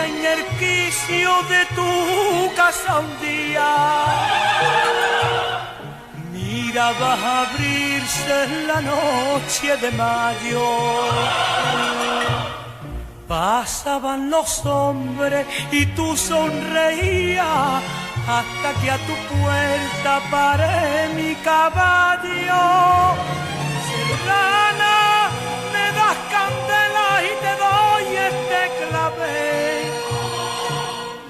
en el quicio de tu casa un día. Miraba abrirse la noche de mayo. Pasaban los hombres y tú sonreías hasta que a tu puerta paré mi caballo. Serrana, me das candela y te doy este clavel.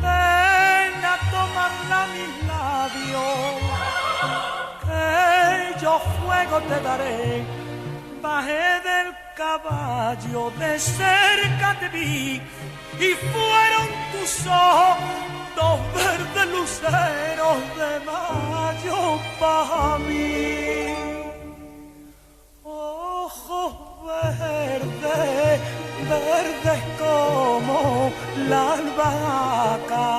Ven a tomarla mis labios, que yo fuego te daré. Bajé del caballo, de cerca te vi y fueron tus ojos dos verdes luceros de mayo para mí. Ojos verdes, verdes como la albahaca,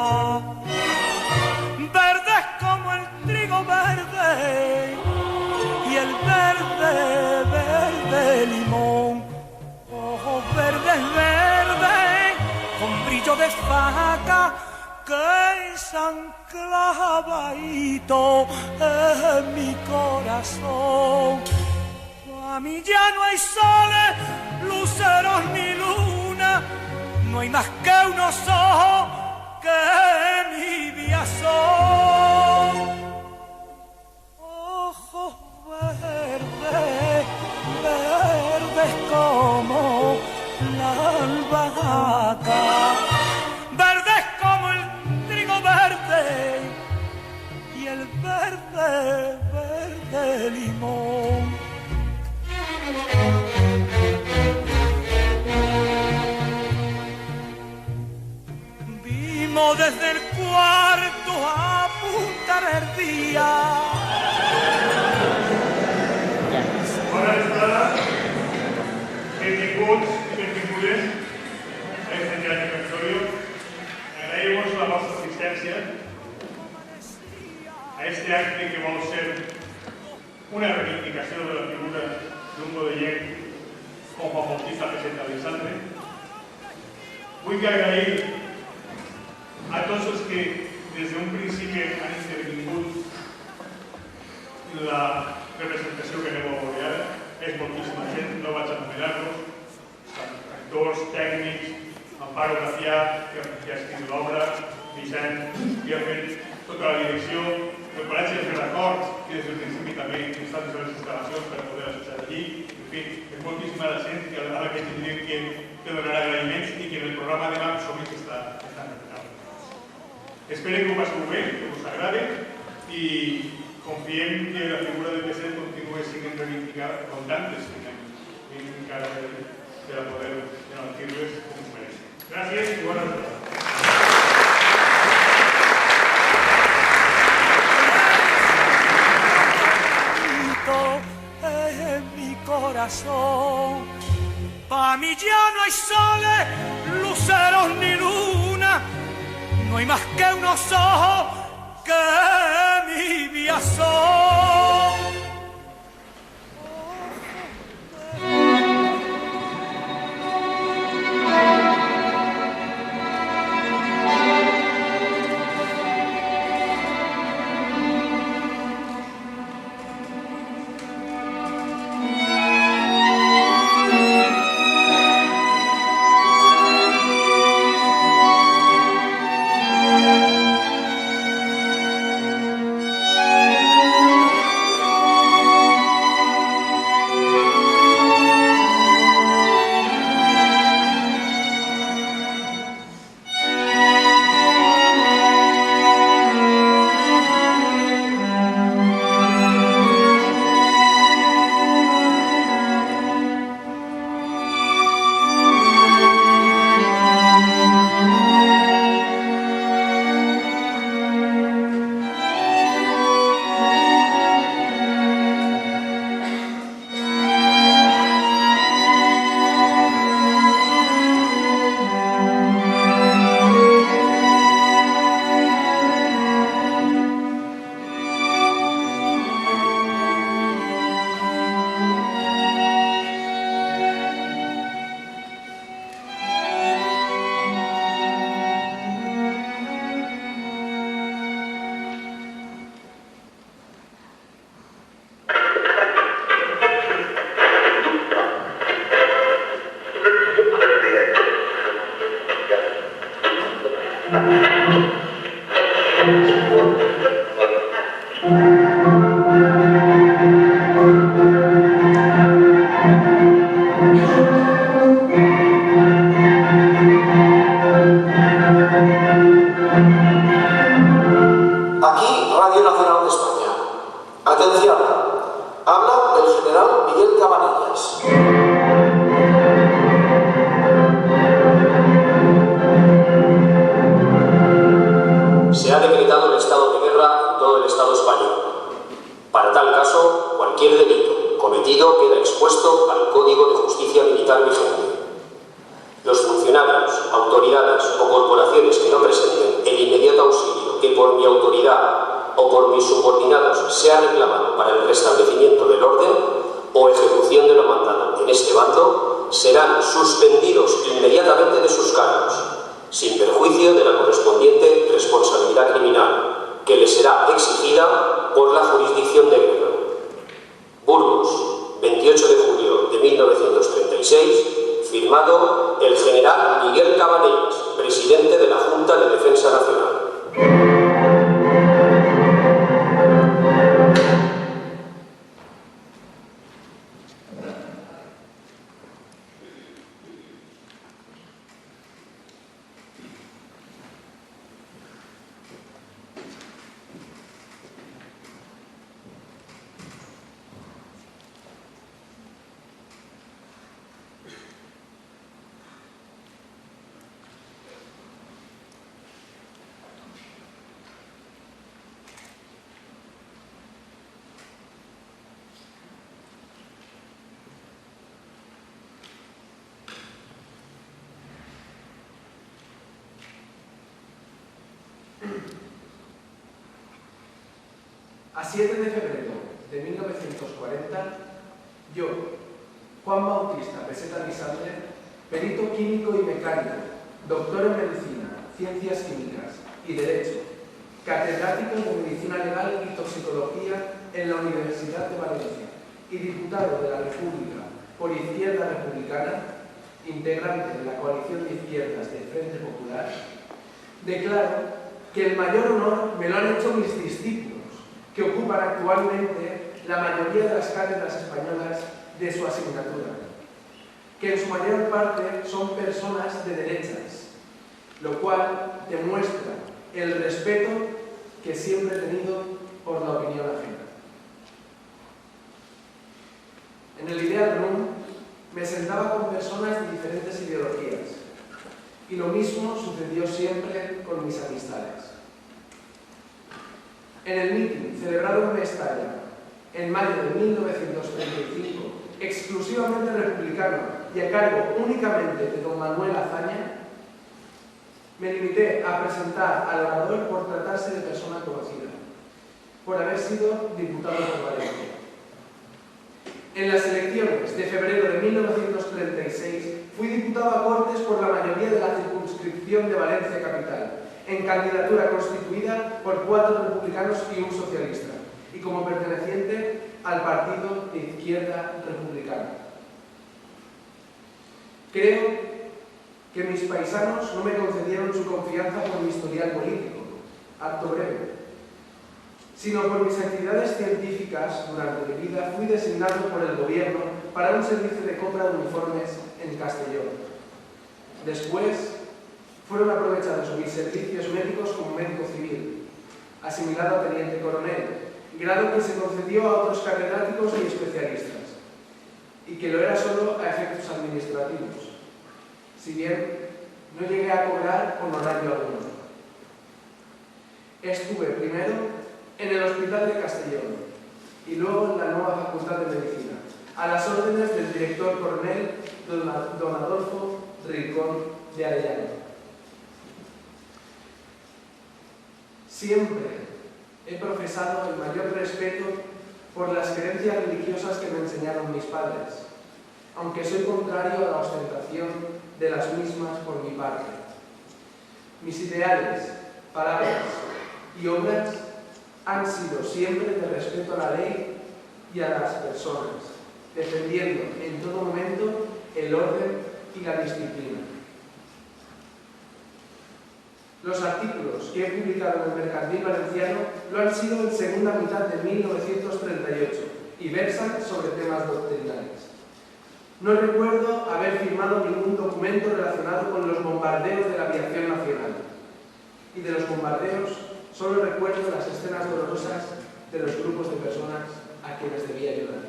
verdes como el trigo verde y el verde, verde limón. Ojos verdes, verdes, con brillo de faca que se han clavadito en mi corazón. A mí ya no hay soles, luceros ni luna, no hay más que unos ojos que mi vida son. Ojos verdes, verdes como la albahaca, verdes como el trigo verde y el verde, verde limón. Vimos desde el cuarto a apuntar el día. Bona vesprada, benvinguts i benvingudes a aquest teatre Capitorio. Agraïm-vos la vostra assistència a este acte que vol ser una reivindicació de la figura d'un bodellenc com a Bautista Present Alexandre. Vull agrair a tots els que des d'un principi han intervingut la representació que aneu a veure ara. És moltíssima gent, no vaig anomenar-los, actors, tècnics, Amparo Gracià, que ha escrit l'obra, Vicent, que ha fet tota la direcció, el Col·legi de Ferracords, que des del principi també estan des de les instal·lacions per poder associar allí. En fi, és moltíssima la gent que a la que tindrem que donar agraïments i que en el programa de demà sovint està replicant. Espero que ho passeu bé, que us agrade i confiem que la figura de Peset continua sent reivindicada com tantes que encara per a poder enaltir-les com us mereix. Gràcies i bona vesprada. En mi corazón, pa' mí ya no hay soles, luceros ni luna, no hay más que unos ojos que mi vida son. Aquí, Radio Nacional de España. Atención, habla el general Miguel Cabanillas. Se ha decretado el estado de guerra en todo el Estado español. Para tal caso, cualquier delito cometido queda expuesto al Código de Justicia Militar vigente. Los funcionarios, autoridades o corporaciones que no presenten el inmediato auxilio que por mi autoridad o por mis subordinados sea reclamado para el restablecimiento del orden o ejecución de lo mandado en este bando, serán suspendidos inmediatamente de sus cargos, sin perjuicio de la correspondiente responsabilidad criminal, que les será exigida por la jurisdicción de guerra. Burgos, 28 de julio de 1936, firmado el general Miguel Cabanillas, presidente de la Junta de Defensa Nacional. A 7 de febrero de 1940, yo, Juan Bautista Peseta Lisandre, perito químico y mecánico, doctor en medicina, ciencias químicas y derecho, catedrático de medicina legal y toxicología en la Universidad de Valencia y diputado de la República por Izquierda Republicana, integrante de la coalición de izquierdas del Frente Popular, declaro que el mayor honor me lo han hecho mis discípulos, que ocupan actualmente la mayoría de las cátedras españolas de su asignatura, que en su mayor parte son personas de derechas, lo cual demuestra el respeto que siempre he tenido por la opinión ajena. En el Ideal Room me sentaba con personas de diferentes ideologías, y lo mismo sucedió siempre con mis amistades. En el mitin celebrado en Mestalla en mayo de 1935, exclusivamente republicano y a cargo únicamente de don Manuel Azaña, me limité a presentar al orador por tratarse de persona conocida, por haber sido diputado por Valencia. En las elecciones de febrero de 1936 fui diputado a Cortes por la mayoría de la circunscripción de Valencia Capital, en candidatura constituida por 4 republicanos y un socialista, y como perteneciente al Partido de Izquierda Republicana. Creo que mis paisanos no me concedieron su confianza por mi historial político, harto breve, sino por mis actividades científicas. Durante mi vida fui designado por el gobierno para un servicio de compra de uniformes en Castellón. Después fueron aprovechados mis servicios médicos como médico civil, asimilado a teniente coronel, grado que se concedió a otros catedráticos y especialistas, y que lo era solo a efectos administrativos, si bien no llegué a cobrar honorario alguno. Estuve primero en el Hospital de Castellón y luego en la nueva Facultad de Medicina, a las órdenes del director coronel don Adolfo Rincón de Arellano. Siempre he profesado el mayor respeto por las creencias religiosas que me enseñaron mis padres, aunque soy contrario a la ostentación de las mismas por mi parte. Mis ideales, palabras y obras han sido siempre de respeto a la ley y a las personas, defendiendo en todo momento el orden y la disciplina. Los artículos que he publicado en el Mercantil Valenciano lo han sido en segunda mitad de 1938 y versan sobre temas doctrinales. No recuerdo haber firmado ningún documento relacionado con los bombardeos de la aviación nacional. Y de los bombardeos solo recuerdo las escenas dolorosas de los grupos de personas a quienes debía ayudar.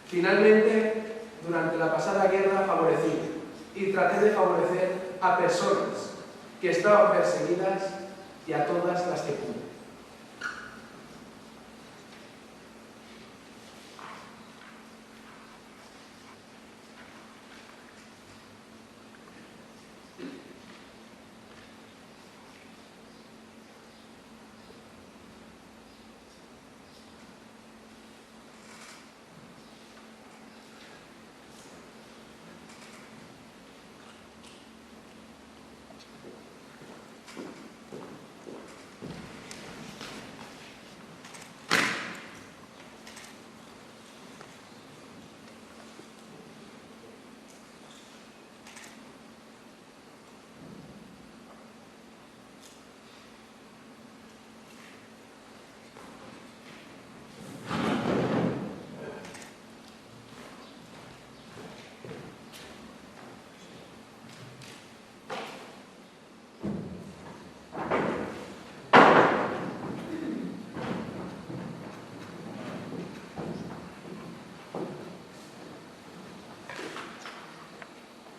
Finalmente, durante la pasada guerra favorecí y traté de favorecer a personas que estaban perseguidas y a todas las que pude.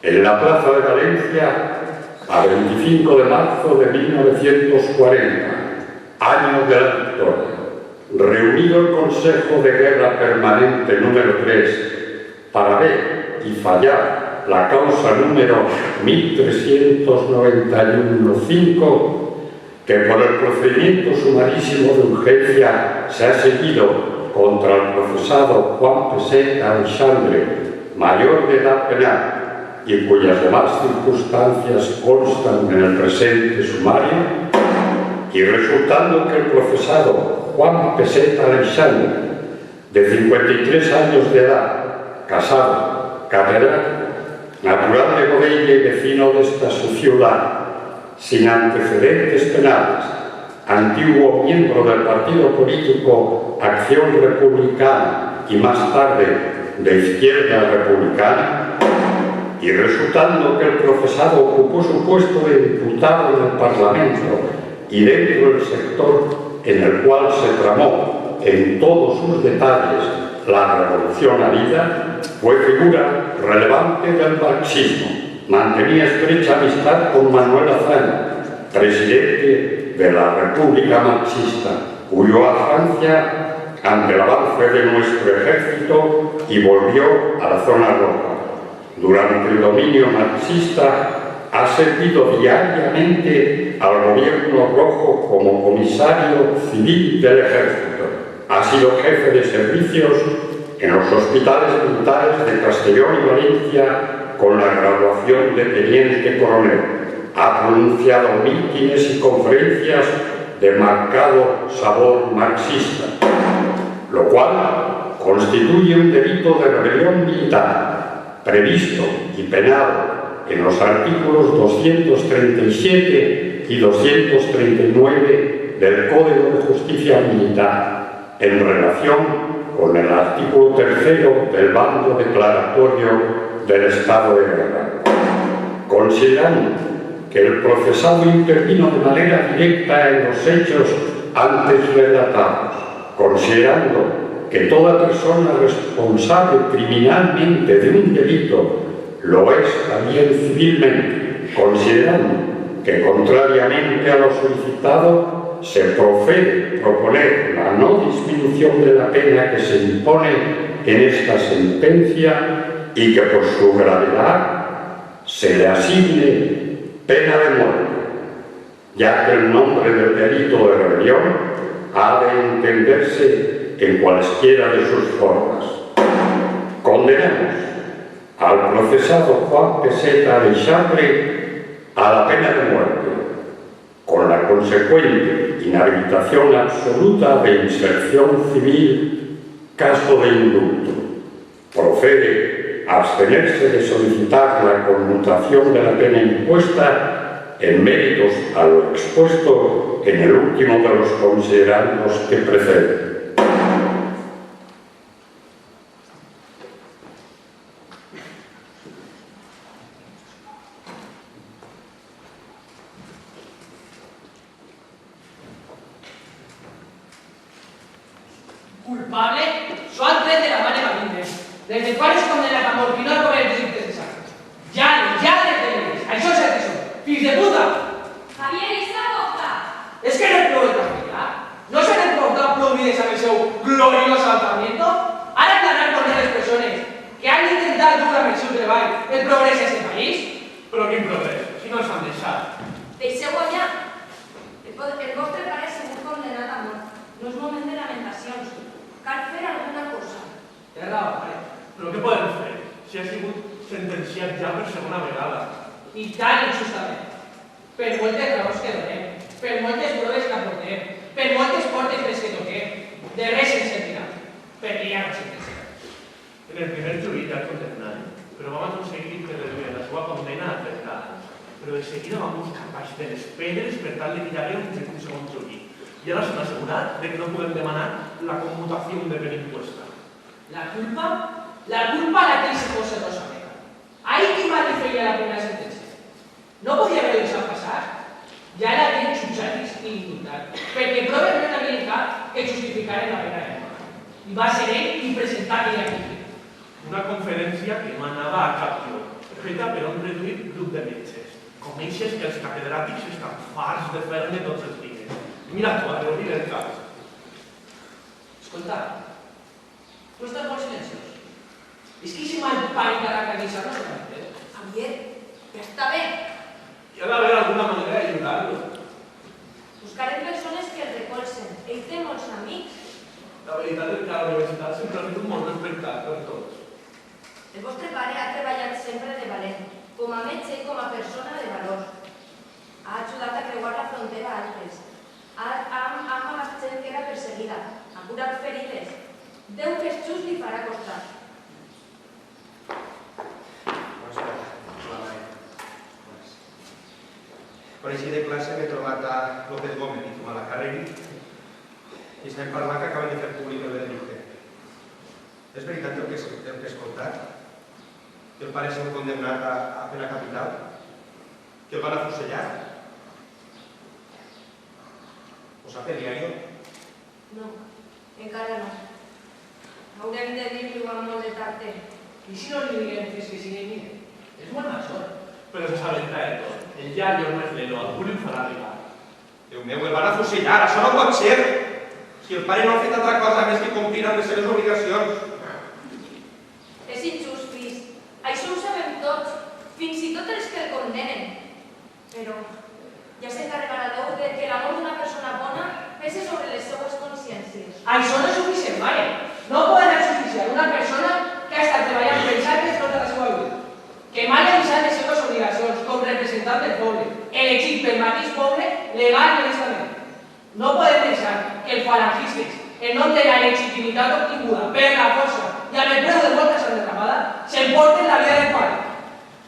En la Plaza de Valencia, a 25 de marzo de 1940, año de la victoria, reunido el Consejo de Guerra Permanente número 3 para ver y fallar la causa número 1391-5, que por el procedimiento sumarísimo de urgencia se ha seguido contra el procesado Juan Peseta Alexandre, mayor de edad penal, y cuyas demás circunstancias constan en el presente sumario, y resultando que el procesado Juan Peseta Alexandre, de 53 años de edad, casado, catedrático, natural de Godella y vecino de esta su ciudad, sin antecedentes penales, antiguo miembro del partido político Acción Republicana y más tarde de Izquierda Republicana, y resultando que el procesado ocupó su puesto de diputado en el Parlamento y dentro del sector en el cual se tramó en todos sus detalles la revolución havida, fue figura relevante del marxismo, mantenía estrecha amistad con Manuel Azaña, presidente de la República Marxista, huyó a Francia ante el avance de nuestro ejército y volvió a la zona roja. Durante el dominio marxista ha servido diariamente al gobierno rojo como comisario civil del ejército. Ha sido jefe de servicios en los hospitales militares de Castellón y Valencia con la graduación de teniente coronel. Ha pronunciado mítines y conferencias de marcado sabor marxista, lo cual constituye un delito de rebelión militar previsto y penado en los artículos 237 y 239 del Código de Justicia Militar, en relación con el artículo 3 del bando declaratorio del estado de guerra. Considerando que el procesado intervino de manera directa en los hechos antes relatados, considerando que toda persona responsable criminalmente de un delito lo es también civilmente, considerando que contrariamente a lo solicitado se procede a proponer la no disminución de la pena que se impone en esta sentencia y que por su gravedad se le asigne pena de muerte, ya que el nombre del delito de rebelión ha de entenderse en cualesquiera de sus formas. Condenamos al procesado Juan Peseta Alexandre a la pena de muerte, con la consecuente inhabilitación absoluta de inserción civil, caso de indulto. Procede a abstenerse de solicitar la conmutación de la pena impuesta en méritos a lo expuesto en el último de los considerandos que preceden. Culpable, Joan 3 de la Mare Valinde, des del qual es condemnat a mort i no a comer els delictes de sang. Lladres de lleis, això és el que són, fills de puta! Javier, i esa boca! És que no et prou de tranquil·lar? No se n'et prou d'aplaudir amb el seu gloriós alzamiento? Ara aclarar con les persones que han intentat dur amb el seu treball el progrés d'aquest país? Però quin progrés, si no ens han deixat. Deixeu allà. El vostre pare ha sigut condemnat a mort. No és moment de lamentacions. Cal fer alguna cosa. Té raó, pare. Però què podem fer, si ha sigut sentenciat ja per segona vegada? I tan injustament. Per moltes raons que donem, per moltes proves que aportem, per moltes portes les que toquem, de res ens servirà, perquè ja no sentenciarà. En el primer juí ja el condemnaren, però vam aconseguir que reduïa la seva condena a 30 anys. Però de seguida vam buscar baix de les pedres per tal de que hi hagués un segon juí. I ara s'han assegurat de que no podem demanar la conmutació de pena impuesta. La culpa la té ese José Rosa Vega. Ahí qui mal li feia la primera sentència. No podia haver-ho deixat passar. Ja l'havien jutjat i indultat, perquè proves no n'havien cap que justificaren la pena de mort. I va ser ell qui presentà aquella crítica. Una conferència que emanava a cap lloc, feta per un reduït grup de metges. Coneixes que els catedràtics estan farts de fer-ne tots els dies. Mira tu, a reobrir el cas. Escolta, tu estàs molt silenciós. És que si mal pare caracteritzar no se Javier, ja està bé. Hi ha d'haver alguna manera d'ajudar-lo. Buscarem persones que el recolzen. Ell té molts amics. La veritat és que a la universitat sempre ha sigut molt respectat per tots. El vostre pare ha treballat sempre de valent, com a metge i com a persona de valor. Ha ajudat a creuar la frontera a altres. Ha amagat gent que era perseguida. Ha curat ferides. Déu que és just li farà costat. Quan així de classe m'he trobat a López Gómez i Tomà la Carregui i s'han parlat que acaben de fer públic el veredicte. És veritat el que he escoltat? Que el pare s'ha condemnat a pena capital? Que el van afusellar? Ho sap el diari? No, encara no. Haurem de dir-li-ho amb molt de tacte. I si no li diguem que és que sigui mire? És molt major. Però s'assabenta de tot. El Yayo no és l'Eno, algú li ho farà arribar. Déu meu, el van afusellar, això no pot ser! Si el pare no ha fet altra cosa més que complir amb les seves obligacions. És injust, fills. Això ho sabem tots, fins i tot els que el condemnen. Però ja s'encarregarà Déu de que l'amor d'una persona bona pese sobre les seues consciències. Això no és suficient, mare. No poden ajusticiar una persona que ha estat treballant pels altres tota la seva vida, que mai ha deixat les seves obligacions com representant del poble, elegit pel mateix poble legal i honestament. No podem deixar que els falangistes, en nom de la legitimitat obtinguda per la força i amb el preu de molta sang derramada, s'emporten la vida del pare.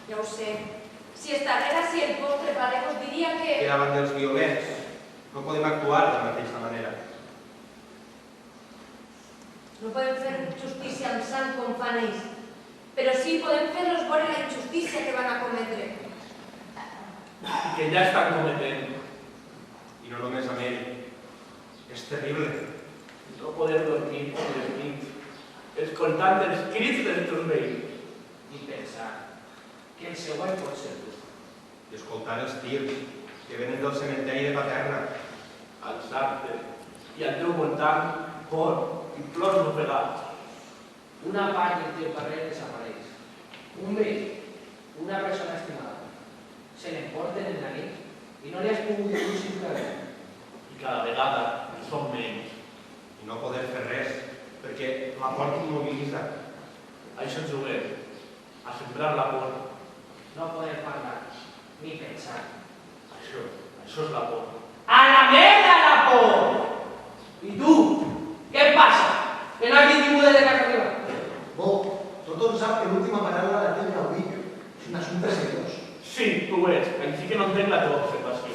Ja ho sé. Si estaguera així el vostre pare us diria que... Que davant dels violents no podem actuar de la mateixa manera. No podem fer justícia amb sang com fan ells, però sí podem fer-los veure la injustícia que van a cometre. I que ja estan cometent. I no només amb ell. És terrible. No poder dormir per les nits, escoltant els crits dels teus veïns. I pensar que el següent pot ser tu. I escoltar els tirs que venen del cementeri de Paterna. Alçar-te i al teu voltant por i plors ofegats. Una part del teu carrer desapareix. Un vell, una persona estimada, se l'emporten en la nit i no li has pogut dir un simple res. I cada vegada som menys. I no poder fer res, perquè la por t'immobilitza. Això ens juguem, a sembrar la por. No poder parlar, ni pensar. Això és la por. A la merda la por! I tu, què passa? Que no has dit ningú des de casa teva? Bo, tothom sap que l'última paraula la té el Gaudí. És un assumpte seriós. Sí, tu ets, així que no entenc la teva observació.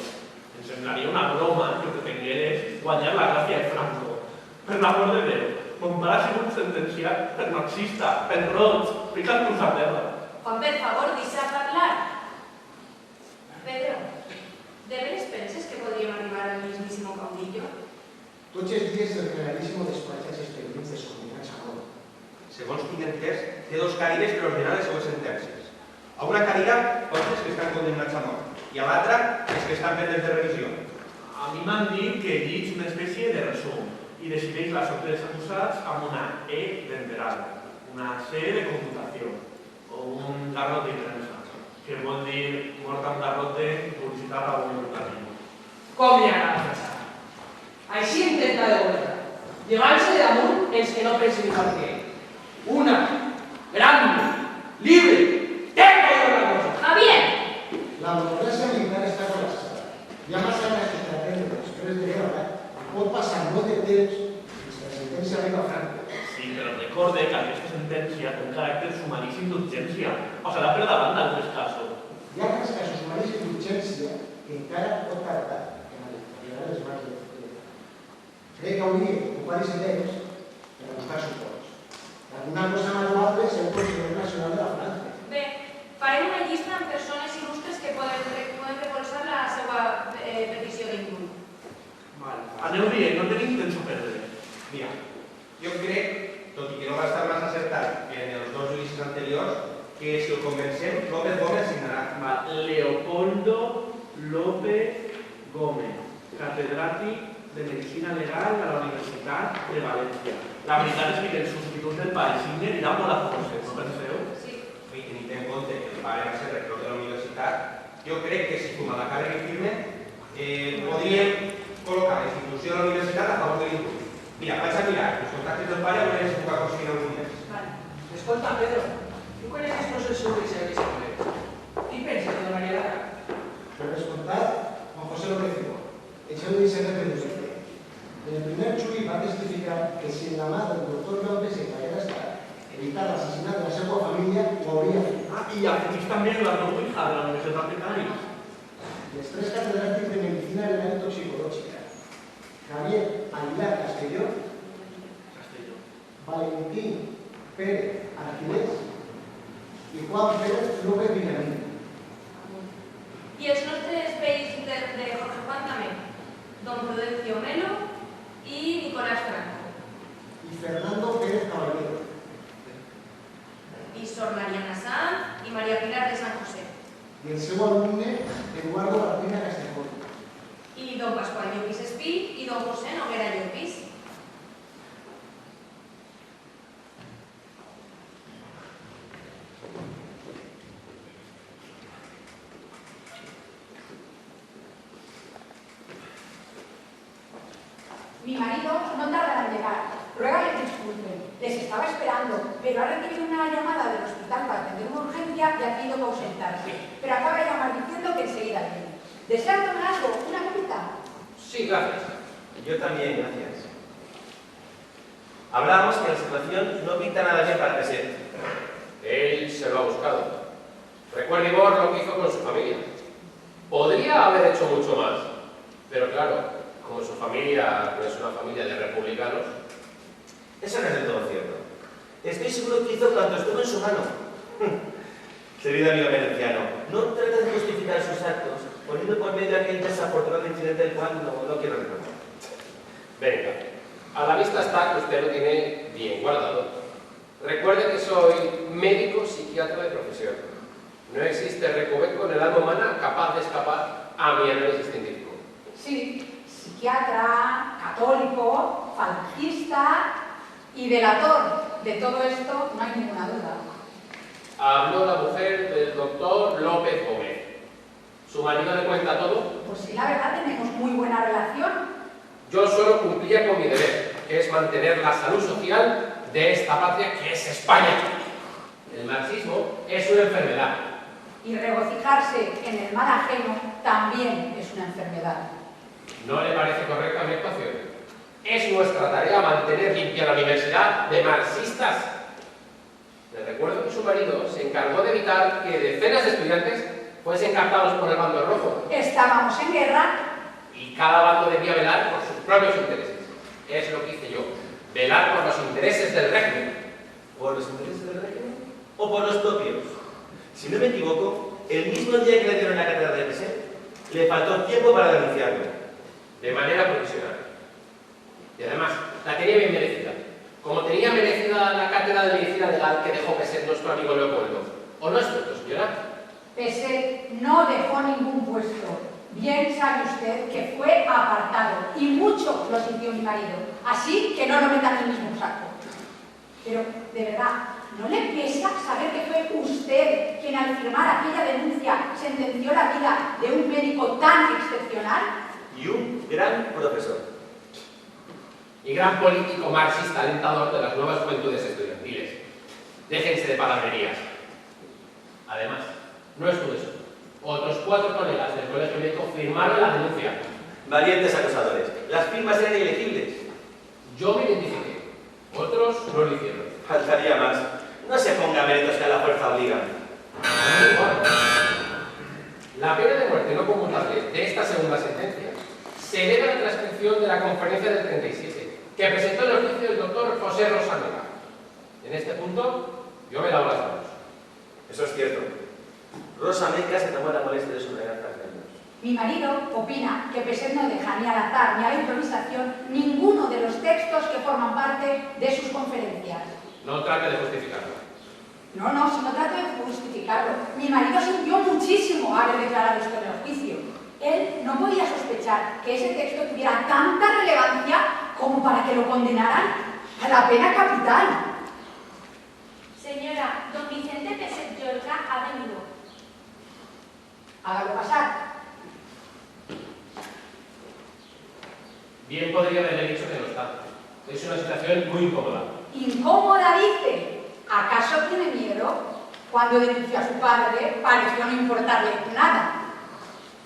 Em semblaria una broma que pretengueres guanyar la gràcia de Franco. Per l'amor de Déu, mon pare ha sigut sentenciat per marxista, per roig, fica't-nos a terra. Juan, per favor, deixa parlar. Pedro, ¿de veres penses que podríem arribar al mismísimo caudillo? Tots els dies el generalíssimo despatxa els experiments descomunats a món. Segons tinc entès, té dos cadires per ordenar les seues sentències. A una cadira pots els que estan condemnats a mort i a l'altra els que estan pendents de revisió. A mi m'han dit que llits una espècie de resum i decideix la sort dels acusats amb una E d'enterada, una C de computació o un garrote intensa, que vol dir mort amb garrote publicitat a un educatiu. Com li agrada pensar. Així intenta de volta, llevant-se de damunt els que no pensen igual que ell. Una, grande, libre, tengo una cosa. Javier, La democràcia militar està col·lapsada. Hi ha massa ganes d'estratègia després de guerra, pot passar molt de temps fins que la sentència arriba a Franco. Sí, però recorde que aquesta sentència té un caràcter sumaríssim d'urgència. Passarà per davant d'altres casos. Hi ha altres casos sumaris d'urgència que encara pot tardar en arribar a les mans del futur. Crec que hauria d'ocupar aquest temps per a buscar suports. Alguna cosa manuable és el Conseller Nacional de la França. bé, farem una llista amb persones il·lustres que poden recolzar la seva petició d'indult. Aneu dient, no tenim temps a perdre. Mira, jo crec, tot i que no va estar massa acertat en els dos judicis anteriors, que si el convencem, López Gómez signarà. Leopoldo López Gómez, catedràtic de Medicina Legal a la Universitat de València. La veritat és que el substitut del pare Signer irà molt a forces, no penseu? Sí. I tenint en compte que el pare va ser rector de la universitat, jo crec que si suma la càrrega firme, podríem col·locar la institució de la universitat a favor de l'indult. Mira, vaig a mirar els contactes del pare a veure si puc aconseguir algun més. Vale. Escolta, Pedro, tu coneixes tots els seus dissenys i secrets. Qui pensa que donaria la cara? Per descomptat, Juan José López Cigó, el seu dissenyador de doctor. En el primer juí va testificar que si en la mà del doctor Joan Peseta haguera estat evitar l'assassinat de la seva família, ho hauria fet. I afegís també la Hija de la Universitat de Cádiz. Els tres catedràtics de Medicina Legal i Toxicològica, Javier Aguilar Castelló, Valentín Pérez Arquilés i Juan Pérez López Villamil. I els nostres veïns de Jorge Juan també, don Prudencio Melo i Nicolás Franco. I Fernando Pérez Caballero. I Sor Mariana Sanz i María Pilar de San José. I el seu alumne, Eduardo Martina Castejón. I don Pascual Llopis Espí i don José Noguera Llopis. Mi marido no tardará en llegar. Ruega que disculpen. Les estaba esperando, pero ha recibido una llamada del hospital para atender una urgencia y ha tenido que ausentarse. Pero acaba de llamar diciendo que enseguida viene. ¿Desean tomar algo? ¿Una copita? Sí, gracias. Yo también, gracias. Hablábamos que la situación no pinta nada bien para Peseta. Él se lo ha buscado. Recuerde Igor lo que hizo con su familia. Podría haber hecho mucho más, pero claro, como su familia no es una familia de republicanos. Eso no es del todo cierto. Estoy seguro que hizo cuanto estuvo en su mano. Querido amigo valenciano, no trata de justificar sus actos poniendo por medio aquel desafortunado incidente del cual no quiero recordar. Venga, a la vista está que usted lo tiene bien guardado. Recuerde que soy médico psiquiatra de profesión. No existe recoveco en el alma humana capaz de escapar a mi análisis científico. Sí, psiquiatra, católico, falangista y delator. De todo esto no hay ninguna duda. Habló la mujer del doctor López Gómez. ¿Su marido le cuenta todo? Pues sí, la verdad, tenemos muy buena relación. Yo solo cumplía con mi deber, que es mantener la salud social de esta patria que es España. El marxismo es una enfermedad. Y regocijarse en el mal ajeno también es una enfermedad. ¿No le parece correcta mi actuación? Es nuestra tarea mantener limpia la universidad de marxistas. Le recuerdo que su marido se encargó de evitar que decenas de estudiantes fuesen captados por el bando rojo. Estábamos en guerra. Y cada bando debía velar por sus propios intereses. Es lo que hice yo, velar por los intereses del régimen. ¿Por los intereses del régimen? ¿O por los propios? Si no me equivoco, el mismo día que le dieron la cátedra de Peset, le faltó tiempo para denunciarlo. De manera provisional. Y además, la tenía bien merecida. Como tenía merecida la cátedra de medicina legal que dejó Peset nuestro amigo Leopoldo. ¿O no es cierto, señora? Peset no dejó ningún puesto. Bien sabe usted que fue apartado, y mucho lo sintió mi marido. Así que no lo metan en el mismo saco. Pero, de verdad, ¿no le pesa saber que fue usted quien al firmar aquella denuncia sentenció la vida de un médico tan excepcional? Y un gran profesor. Y gran político marxista alentador de las nuevas juventudes estudiantiles. Déjense de palabrerías. Además, no es todo eso. Otros 4 colegas del colegio médico firmaron la denuncia. Valientes acusadores. Las firmas eran ilegibles. Yo me identifiqué. Otros no lo hicieron. Faltaría más. No se ponga méritos que a la fuerza obligan. La pena de muerte no conmutable de esta segunda sentencia se debe a la transcripción de la conferencia del 37, que presentó en el juicio el doctor José Rosamega. En este punto, yo me lavo las manos. Eso es cierto. Rosa Meca se tomó la molestia de subrayar fragmentos. Mi marido opina que Peset no deja ni al azar ni a la improvisación ninguno de los textos que forman parte de sus conferencias. No trate de justificarlo. No, si no trato de justificarlo. Mi marido sintió muchísimo haber declarado esto en el juicio. Él no podía sospechar que ese texto tuviera tanta relevancia como para que lo condenaran a la pena capital. Señora, don Vicente Peset Llorca ha venido. Hágalo pasar. Bien podría haberle dicho que no está. Es una situación muy incómoda. ¿Incómoda, dice? ¿Acaso tiene miedo? Cuando denunció a su padre, pareció no importarle nada.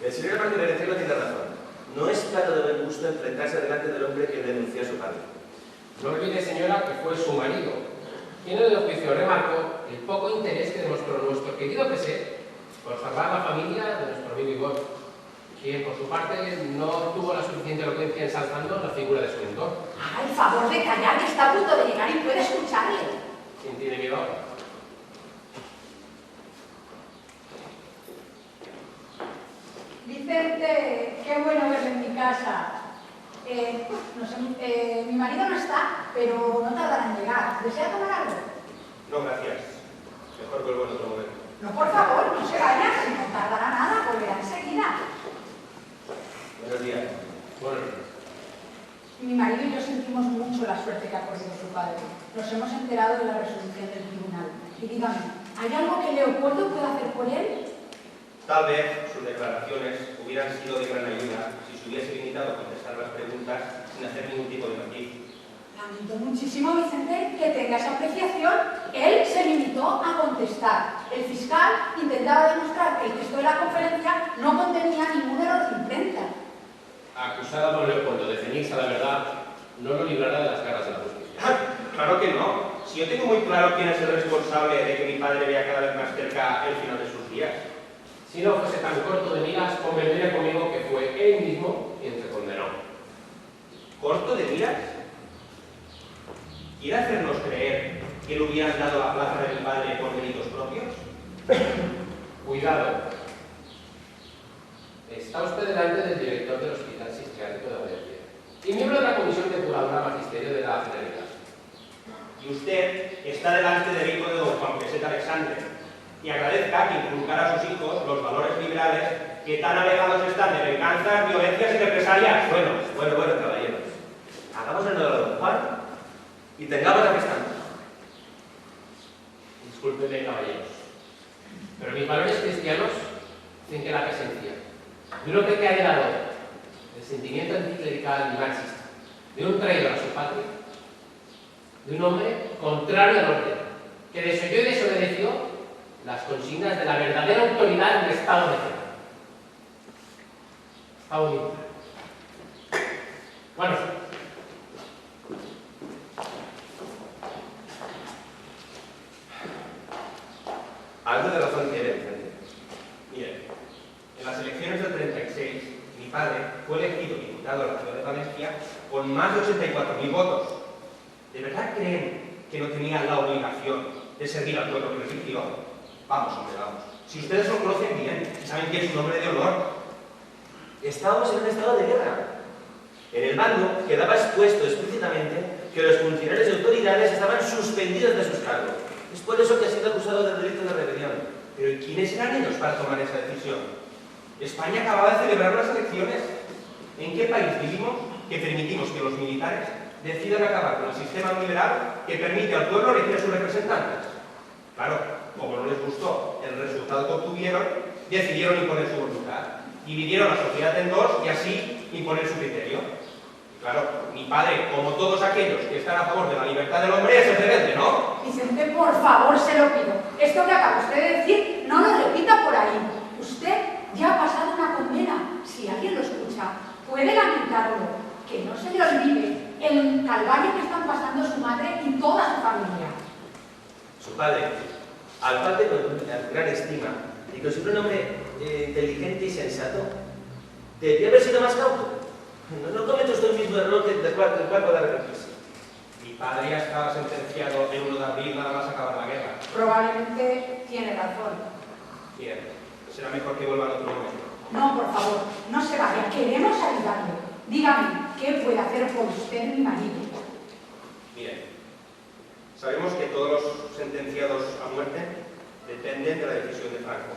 El señor Martín Berenjeno tiene razón. No es plato de buen gusto enfrentarse delante del hombre que denunció a su padre. No olvide, señora, que fue su marido quien en el juicio remarcó el poco interés que demostró nuestro querido Peset por salvar la familia de nuestro amigo Igor, quien por su parte no tuvo la suficiente elocuencia ensalzando la figura de su mentor. Haga el favor de callar, que está a punto de llegar y puede escucharle. ¿Quién tiene miedo ahora? Vicente, qué bueno verle en mi casa. No sé, mi marido no está, pero no tardará en llegar. ¿Desea tomar algo? No, gracias. Mejor vuelvo en otro momento. No, por favor, no se vaya, si no tardará nada, volverá enseguida. Buenos días. Buenos días. Mi marido y yo sentimos mucho la suerte que ha corrido su padre. Nos hemos enterado de la resolución del tribunal. Y dígame, ¿hay algo que Leopoldo pueda hacer por él? Tal vez sus declaraciones hubieran sido de gran ayuda si se hubiese limitado a contestar las preguntas sin hacer ningún tipo de matiz. Lamento muchísimo, Vicente, que tenga esa apreciación. Él se limitó a contestar. El fiscal intentaba demostrar que el texto de la conferencia no contenía ningún error de imprenta. Acusar a don Leopoldo de ceñirse a la verdad no lo librará de las garras de la justicia. Claro que no. Si yo tengo muy claro quién es el responsable de que mi padre vea cada vez más cerca el final de sus días. Si no fuese tan corto de miras, convendría conmigo que fue él mismo quien se condenó. ¿Corto de miras? ¿Quiere hacernos creer que le hubieran dado la plaza de mi padre por delitos propios? Cuidado. Está usted delante del director del Hospital Psiquiátrico de Valencia y miembro de la Comisión Depuradora Magisterio de la Generalitat. Y usted está delante del hijo de don Juan Peset Alexandre. Y agradezca que inculcara a sus hijos los valores liberales que tan alejados están de venganzas, violencias y represalias. Bueno, caballeros. Hagamos el honor a don Juan y tengamos la fiesta. Discúlpenme, caballeros, pero mis valores cristianos dicen que la presencia de un hombre que ha heredado el sentimiento anticlerical y marxista, de un traidor a su patria, de un hombre contrario al orden, que desoyó y desobedeció las consignas de la verdadera autoridad del Estado de Derecho. Estado Unido. Bueno, algo de razón tiene, Vicente. Mire, En las elecciones del 36, mi padre fue elegido diputado de la ciudad de Valencia con más de 84.000 votos. ¿De verdad creen que no tenían la obligación de servir al pueblo que les eligió? Vamos, hombre, vamos. Si ustedes lo conocen bien, saben que es un hombre de honor. Estábamos en un estado de guerra. En el bando quedaba expuesto explícitamente que los funcionarios y autoridades estaban suspendidos de sus cargos. Es por eso que ha sido acusado del delito de rebelión. Pero ¿y quiénes eran ellos para tomar esa decisión? España acababa de celebrar las elecciones. ¿En qué país vivimos que permitimos que los militares decidan acabar con el sistema liberal que permite al pueblo elegir a sus representantes? Claro, como no les gustó el resultado que obtuvieron, decidieron imponer su voluntad. Dividieron la sociedad en dos y así imponer su criterio. Claro, mi padre, como todos aquellos que están a favor de la libertad del hombre, es el rebelde, ¿no? Vicente, por favor, se lo pido. Esto que acaba usted de decir, no lo repita por ahí. Usted ya ha pasado una condena. Si alguien lo escucha, puede lamentarlo. Que no se le olvide el calvario que están pasando su madre y toda su familia. Su padre, al padre con gran estima y consideró un hombre inteligente y sensato, debería haber sido más cauto. No comete usted el mismo error del cual puede arrepentirse. Mi padre ya estaba sentenciado el 1 de abril nada más acabar la guerra. Probablemente tiene razón. Bien, será mejor que vuelva en otro momento. No, por favor, no se vaya. Queremos ayudarle. Dígame, ¿qué puede hacer por usted mi marido? Bien, sabemos que todos los sentenciados a muerte dependen de la decisión de Franco.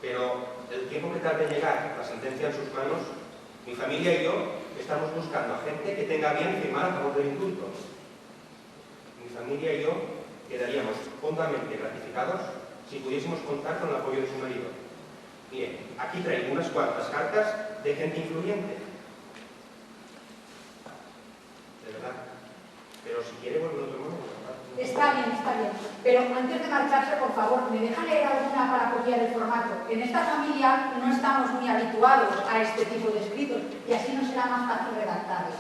Pero el tiempo que tarde en llegar la sentencia en sus manos, mi familia y yo estamos buscando a gente que tenga bien firmar a favor del indulto. Mi familia y yo quedaríamos hondamente gratificados si pudiésemos contar con el apoyo de su marido. Bien, aquí traigo unas cuantas cartas de gente influyente. De verdad. Pero si quiere volver a otro momento. Está bien, está bien. Pero antes de marcharse, por favor, ¿me deja leer alguna para copiar el formato? En esta familia no estamos muy habituados a este tipo de escritos y así nos será más fácil redactarlos.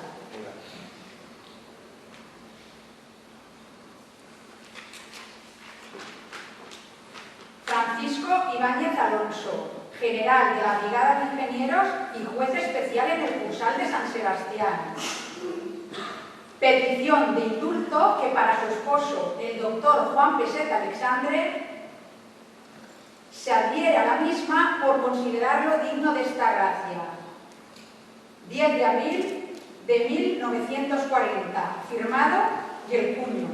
Francisco Ibáñez Alonso, general de la Brigada de Ingenieros y juez especial en el Cursal de San Sebastián. Petición de indulto que para su esposo, el doctor Juan Peset Alexandre, se adhiere a la misma por considerarlo digno de esta gracia. 10 de abril de 1940, firmado y el puño.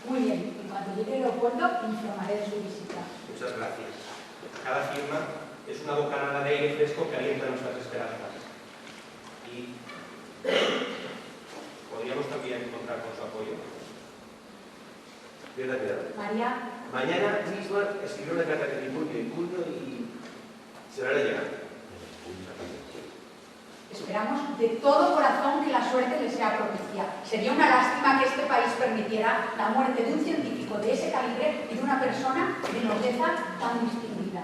Muy bien, en cuanto llegue al aeropuerto informaré de su visita. Muchas gracias. Cada firma es una bocanada de aire fresco que alienta nuestras esperanzas. Y podríamos también contar con su apoyo. Bien, María. Mañana mismo escribiré una carta que divulgue el culto y se la hará llegar. Esperamos de todo corazón que la suerte le sea propicia. Sería una lástima que este país permitiera la muerte de un científico de ese calibre y de una persona de nobleza tan distinguida.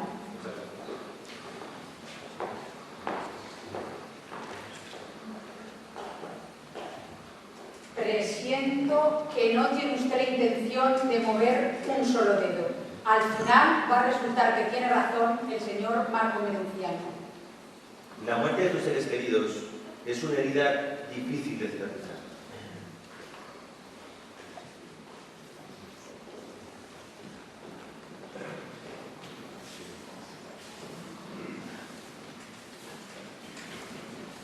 Presiento que no tiene usted la intención de mover un solo dedo. Al final va a resultar que tiene razón el señor Marco Menunciano. La muerte de tus seres queridos es una herida difícil de cicatrizar.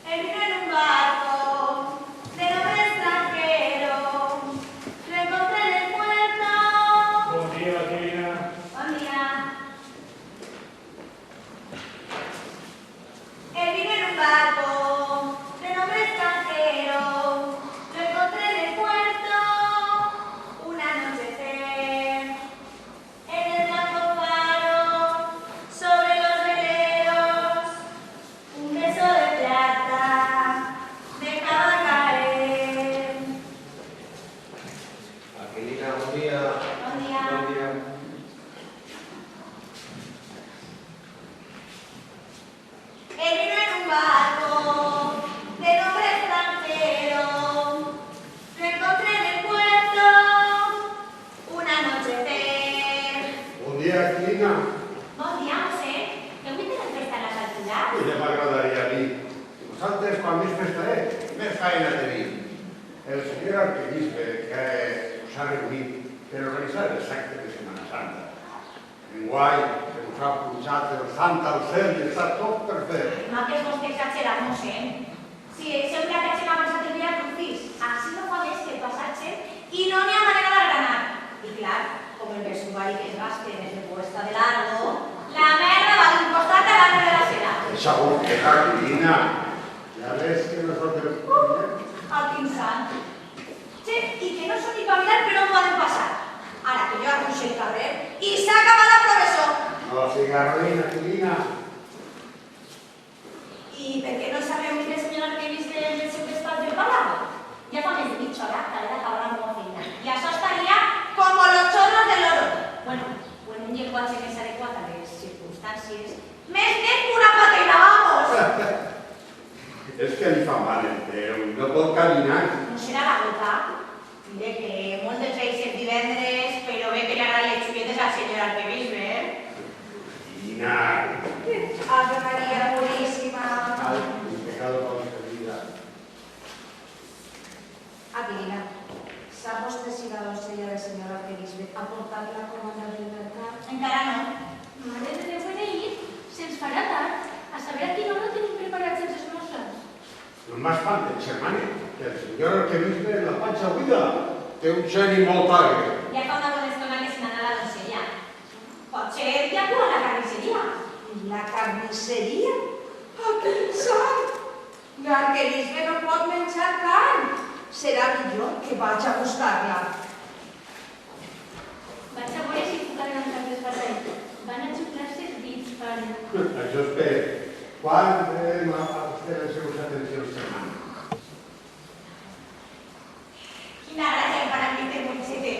En un barco de nombre extranjero, lo encontré en el puerto. Buen día, Vaquerina. Buen día. Él vive en un barco de nombre extranjero, faena tenim? El senyor arquebisbe que us ha reunit per organitzar els actes de Setmana Santa. Enguany, que us ha pujat el sant al cel i està tot per fer. No, que es vostè exagerat, mossèn. Si sempre que hagin avançat el dia crucis, així no fa més que el passatge i no n'hi ha manera d'algranar. I clar, com el vestuari que es gaste en el puesta de largo, la merda va d'un costat a l'altre de la cera. Segur que Carolina, ja ves que nosaltres... El quin sant. Che, i que no són ni pa mirar però no poden passar. Ara que jo arruixo el carrer i s'ha acabat la professor. No siga ruïna, Carolina. I per què no s'ha reunit el senyor arquebisbe en el seu despatx del palau? Ja fa més de mitja hora que l'he d'acabar la meva feina. I això estaria com los chorros del oro. Bueno, en un llenguatge més adequat a les circumstàncies. Més net que una patena, vamos! És que li fa mal el peu, no pot caminar. No serà la gota? Mire que molt de feis el divendres, però bé que li agrada les xulletes al senyor arquebisbe, Carolina. Ave Maria Puríssima. Ay, mi pecado concebida. Aquilina, sap vostè si la doncella del senyor arquebisbe ha portat la comanda del mercat? Encara no. Mare de Déu beneït, se'ns farà tard. A saber a quina hora tenim preparats els esmorzars. No m'espante, germane, que el senyor arquebisbe en la panxa buida té un geni molt agre. Ja fa una bona estona que se n'ha anat la doncella. Potser ja cua la carnisseria. La carnisseria? Quin sant! L'arquebisbe no pot menjar carn. Serà millor que vaig a buscar-la. Vaig a veure si puc adelantar les batalles. Van a xuclar-se els dits, pare. Això espera. Quan farem a vostè les seves atencions, germana? Quina gràcia per a mi té Moixete.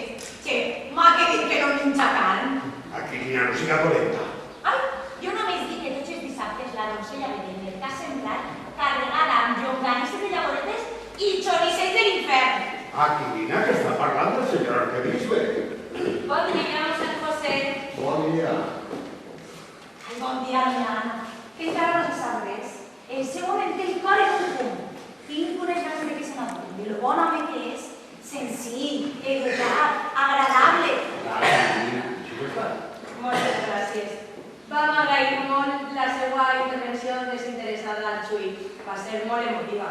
Che, m'ha que dit que no menja carn. Aquilina, no siga dolenta. Ai, jo només dic que tots els dissabtes la doncella ve del que ha sembrat carregada amb llonganisses de llavoretes i xoricets de l'infern. Aquilina, que està parlant del senyor arquebisbe. Bon dia, Sant José. Bon dia. Ai, bon dia, doña Ana. Que encara no se sap res. El seu home té el cor en un punt. Tinc unes ganes de que se n'adoni de lo bon home que és, senzill, educat, agradable. Moltes gràcies. Vam agrair molt la seva intervenció desinteressada al Xui. Va ser molt emotiva.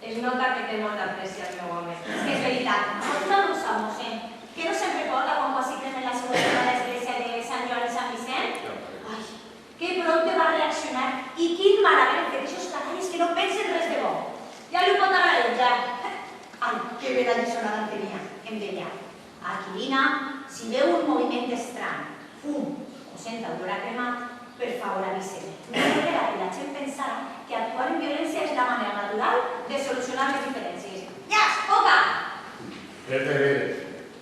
Es nota que té molta apreci al meu home. És veritat, pot una brusa, mossèn, que no sempre porta quan quasi cremen la seva a l'església de Sant Joan i Sant Vicent. Ai, que prompte va reaccionar i quin mal haver fet aquests canalles que no pensen res de bo. Ja li ho pot agradejar. Ai, que bé d'allisonada tenia, em deia. Aquilina, si veu un moviment estrany, fum o senta olor a cremat, per favor avisem. No volverà que la gent pensara que actuar en violència és la manera natural de solucionar les diferències. Ja, poca!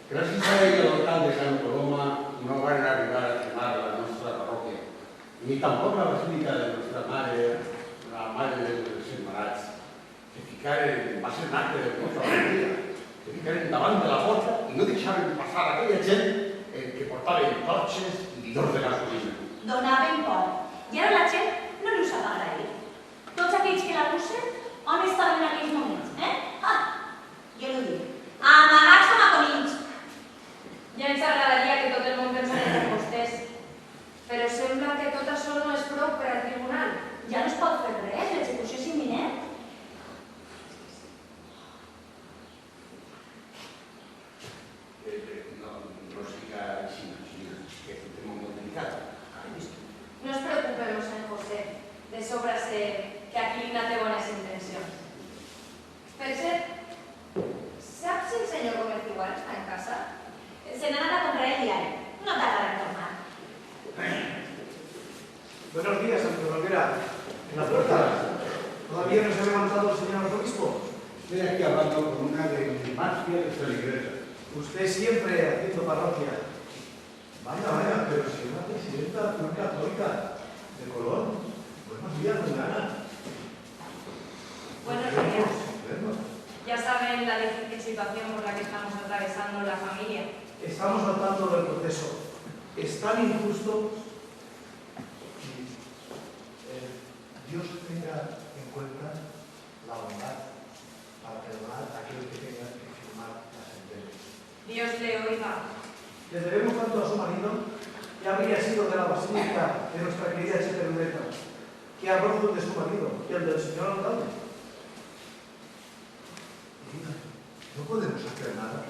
Gràcies a ell, l'alcalde de Sant Coloma no van arribar a quemar la nostra parròquia, ni tampoc la basílica de nostra mare, la mare dels Emmarats, que ficaren, va ser un acte de nostra família, que ficaren davant de la porta i no deixaven passar aquella gent que portaven torxes i bidons de gasolina. Donaven por. I ara la gent no li ho sap agrair. Tots aquells que l'abusen, on estaven en aquells moments, jo l'ho dic. Amagats com a conills. Ja ens agradaria que tot el món pensés en vostès. Però sembla que tot això no és prou per al tribunal. Ja no es pot fer res, l'execució és imminent. No siga així, que és un tema molt delicat. No es preocupe, mossèn José. De sobre sé que Aquilina té bones intencions. Per cert, saps si el senyor Gómez igual està en casa? Se n'ha anat a comprar el diari. No tardarà en tornar. Buenos días, Santo Noguera. En la puerta. ¿Todavía no se ha levantado el señor arzobispo? Estoy aquí hablando con una de mis más fieles feligresas. Usted siempre haciendo parroquia. Vaya, pero si una presidenta de una católica de Colón. Buenos días, doña Ana. Buenos días. Ya saben la difícil situación por la que estamos atravesando la familia. Estamos al tanto del proceso. Es tan injusto. Dios tenga en cuenta la bondad aquel que tenga que firmar la sentencia. Dios le oiga. Le debemos tanto a su marido, que habría sido de la basílica de nuestra querida Cheperuleta, que a Rojo de su marido y el del señor alcalde. No podemos hacer nada.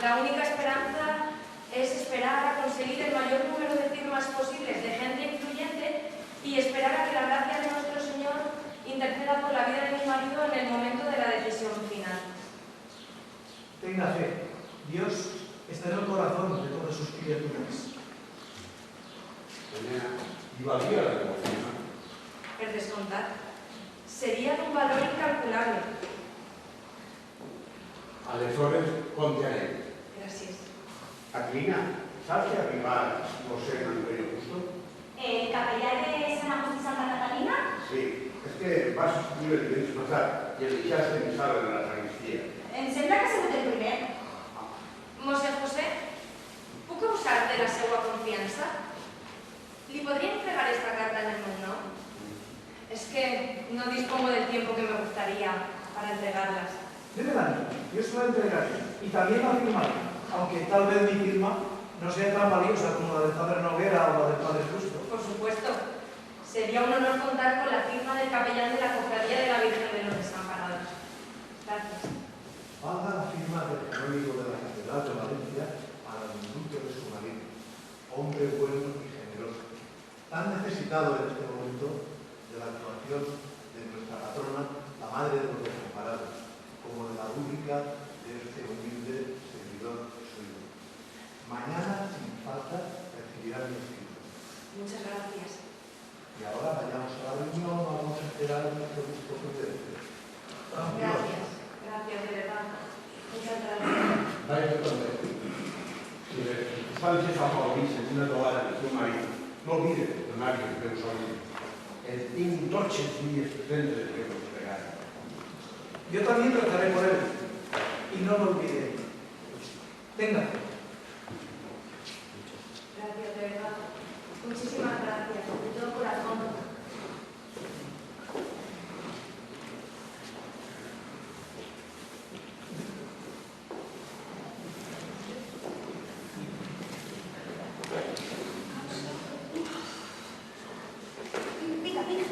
La única esperanza es esperar a conseguir el mayor número de firmas posibles de gente influyente y esperar a que la gracia de nuestro Señor interceda por la vida de mi marido en el momento de la decisión final. Tenga fe, Dios está en el corazón de todas sus criaturas. I valia la devoció. Per descomptat, seria d'un valor incalculable. Aleshores, contarem. Gràcies. Aquilina, saps que ha arribat José Antonio Justo? ¿El capellán de San Agustín y Santa Catalina? Sí, és que vas escriure el divendres passat i el deixaste en sala de la sagristia. Em sembla que ha sigut el primer. Mosè José, puc abusar de la seva confiança? ¿Li podría entregar esta carta en el meu nom? Es que no dispongo del tiempo que me gustaría para entregarlas. Démela a mí, yo se la entregaré y también la firmaré, aunque tal vez mi firma no sea tan valiosa como la del padre Noguera o la del padre Justo. Por supuesto. Sería un honor contar con la firma del capellán de la Cofradía de la Virgen de los Desamparados. Gracias. Haga la firma del canónigo de la Catedral de Valencia para el indulto de su marido, hombre bueno y generoso, tan necesitado en este momento de la actuación de nuestra patrona, la Madre de los Desamparados, como de la rúbrica de este humilde servidor suyo. Mañana, sin falta, recibirán mi escrito. Muchas gracias. Y ahora vayamos a la reunión, vamos a esperar a nuestro obispo prudente. Gracias. Gracias, de verdad. Muchas gracias. Vaig de compte. Si sabes que fa poc vist una trobada del seu marit, no oblides de donar-li els teus somnis. El tinc tots els dies presents que us regalo. Yo también trataré por él y no lo olvidaré. Tenga. Gracias, de verdad. Muchísimas gracias, de todo corazón. Pica, pica.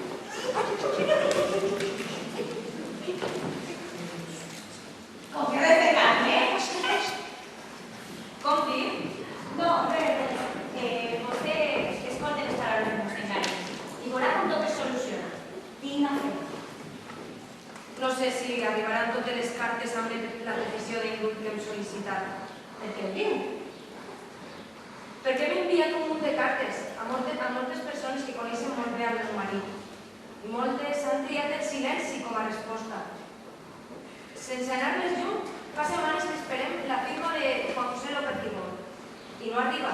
¿Con qué de carne? Com dir? No, res. Vostè escolta les paraules que ens enganyen i veurà com tot es soluciona. Tinga fe. No sé si arribaran totes les cartes amb la petició d'indult que hem sol·licitat. El que ho diu. Perquè hem enviat un munt de cartes a moltes persones que coneixen molt bé el meu marit. I moltes han triat el silenci com a resposta. Sense anar més lluny, fa setmanes que esperem la firma de Juan José López Timón. I no arriba.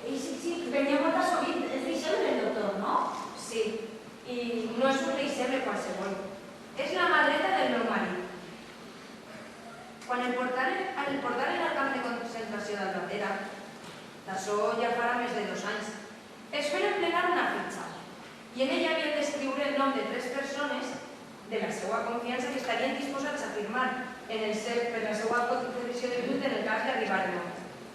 I sí, venia molt sovint. És deixeble el doctor, no? Sí, i no és un deixeble qualsevol. És la mà dreta del meu marit. Quan el portaren al camp de concentració d'Albatera, d'això ja farà més de 2 anys, es feren plenar una fitxa i en ella havien d'escriure el nom de 3 persones de la seva confiança que estarien disposats a firmar per la seva petició de indult en el cas d'arribar el nom.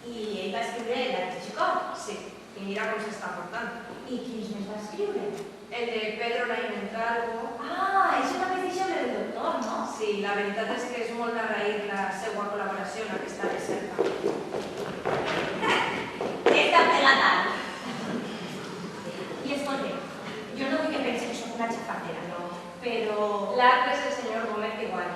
I ell va escriure la de Xicot? Sí, i mira com s'està portant. I quins més va escriure? El de Pedro Laín Entralgo. Ah, això també és deixeble del doctor, no? Sí, la veritat és que és molt d'agrair la seva col·laboració en aquesta recerca. Esta pega tal. I escolta, jo no vull que pensi que soc una xafatera, no? Però... L'art és el senyor Gómez igual.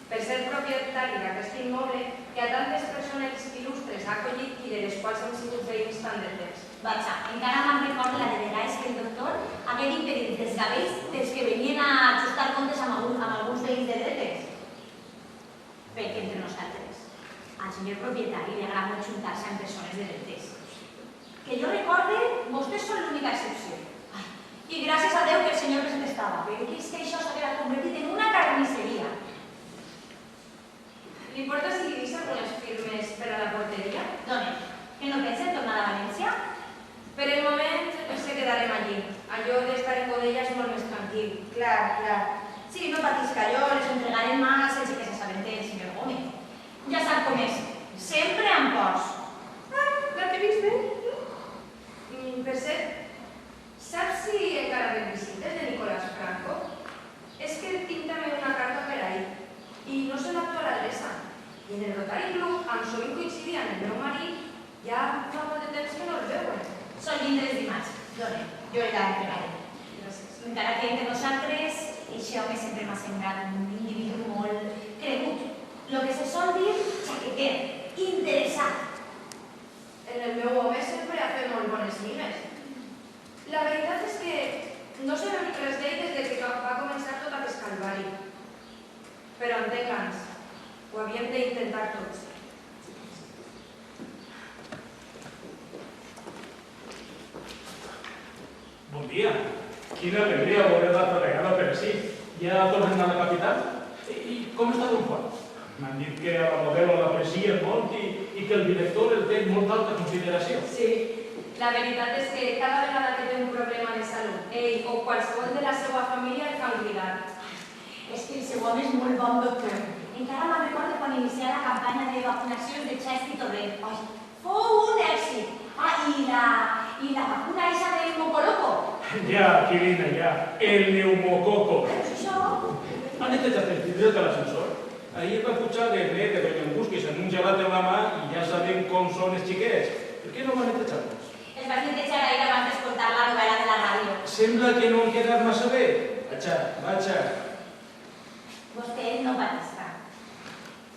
Per ser propietari d'aquest immoble que a tantes persones il·lustres ha acollit i de les quals hem sigut veïns tan de temps. Vaja, encara me'n recordo la de vegades que el doctor hagué d'impedir els gabells dels que venien a ajustar comptes amb alguns veïns de dretes. Perquè entre nosaltres, al senyor propietari li agrada molt juntar-se amb persones de dretes. Que jo recorde, vostès són l'única excepció. I gràcies a Déu que el senyor present estava, perquè és que això s'haguera convertit en una carnisseria. Li importa si li deixa algunes firmes per a la porteria? Dona, que no pensen tornar a València? Per el moment ens quedarem allí. Allò d'estar en Godella és molt més tranquil. Clar, clar. Sí, no patisca, jo les entregaré más sense que s'assabente el senyor Gómez. Ja sap com és, sempre amb pors. La que vist bé? Per cert, saps si encara ven visites de Nicolás Franco? És que tinc també una carta per ahí i no sé l'actual adreça. I en el Rotary Club, amb sovint coincidien el meu marit, ja fa molt de temps que no el veuen. Són llindres dimarts, dona, jo la entregaré. Gràcies. Encara que entre nosaltres, aquest home sempre m'ha semblat un individu molt cregut. Lo que se sol dir xaqueter, interessat. En el meu home sempre ha fet molt bones mimes. La veritat és que no sabem res d'ell des que va començar tot aquest calvari. Però entengue'ns, ho havíem d'intentar tots. Bon dia. Quina alegria voler d'altra vegada per així. Ja tornem a la capital? I com està Don Juan? M'han dit que a la modelo l'aprecia molt i que el director el té molt alta consideració. Sí, la veritat és que cada vegada que té un problema de salut, ell o qualsevol de la seva família el fan cuidar. És que el seu home és molt bon doctor. Encara me'n recordo quan inicià la campanya de vacunacions de Xest i Torrent. Fou un èxit. I la vacuna esa del Mocoloco. Ja, Quirina, ja. El neumococo. Això? Han netejat el vidre de l'ascensor. Ahir va pujar de dret de Doña Busquis en un gelat en la mà i ja sabem com són els xiquets. Per què no van netejar-los? Els vas netejar ahir abans d'escoltar la novel·la de la ràdio. Sembla que no han quedat massa bé. Vaja. Vostè no patisca.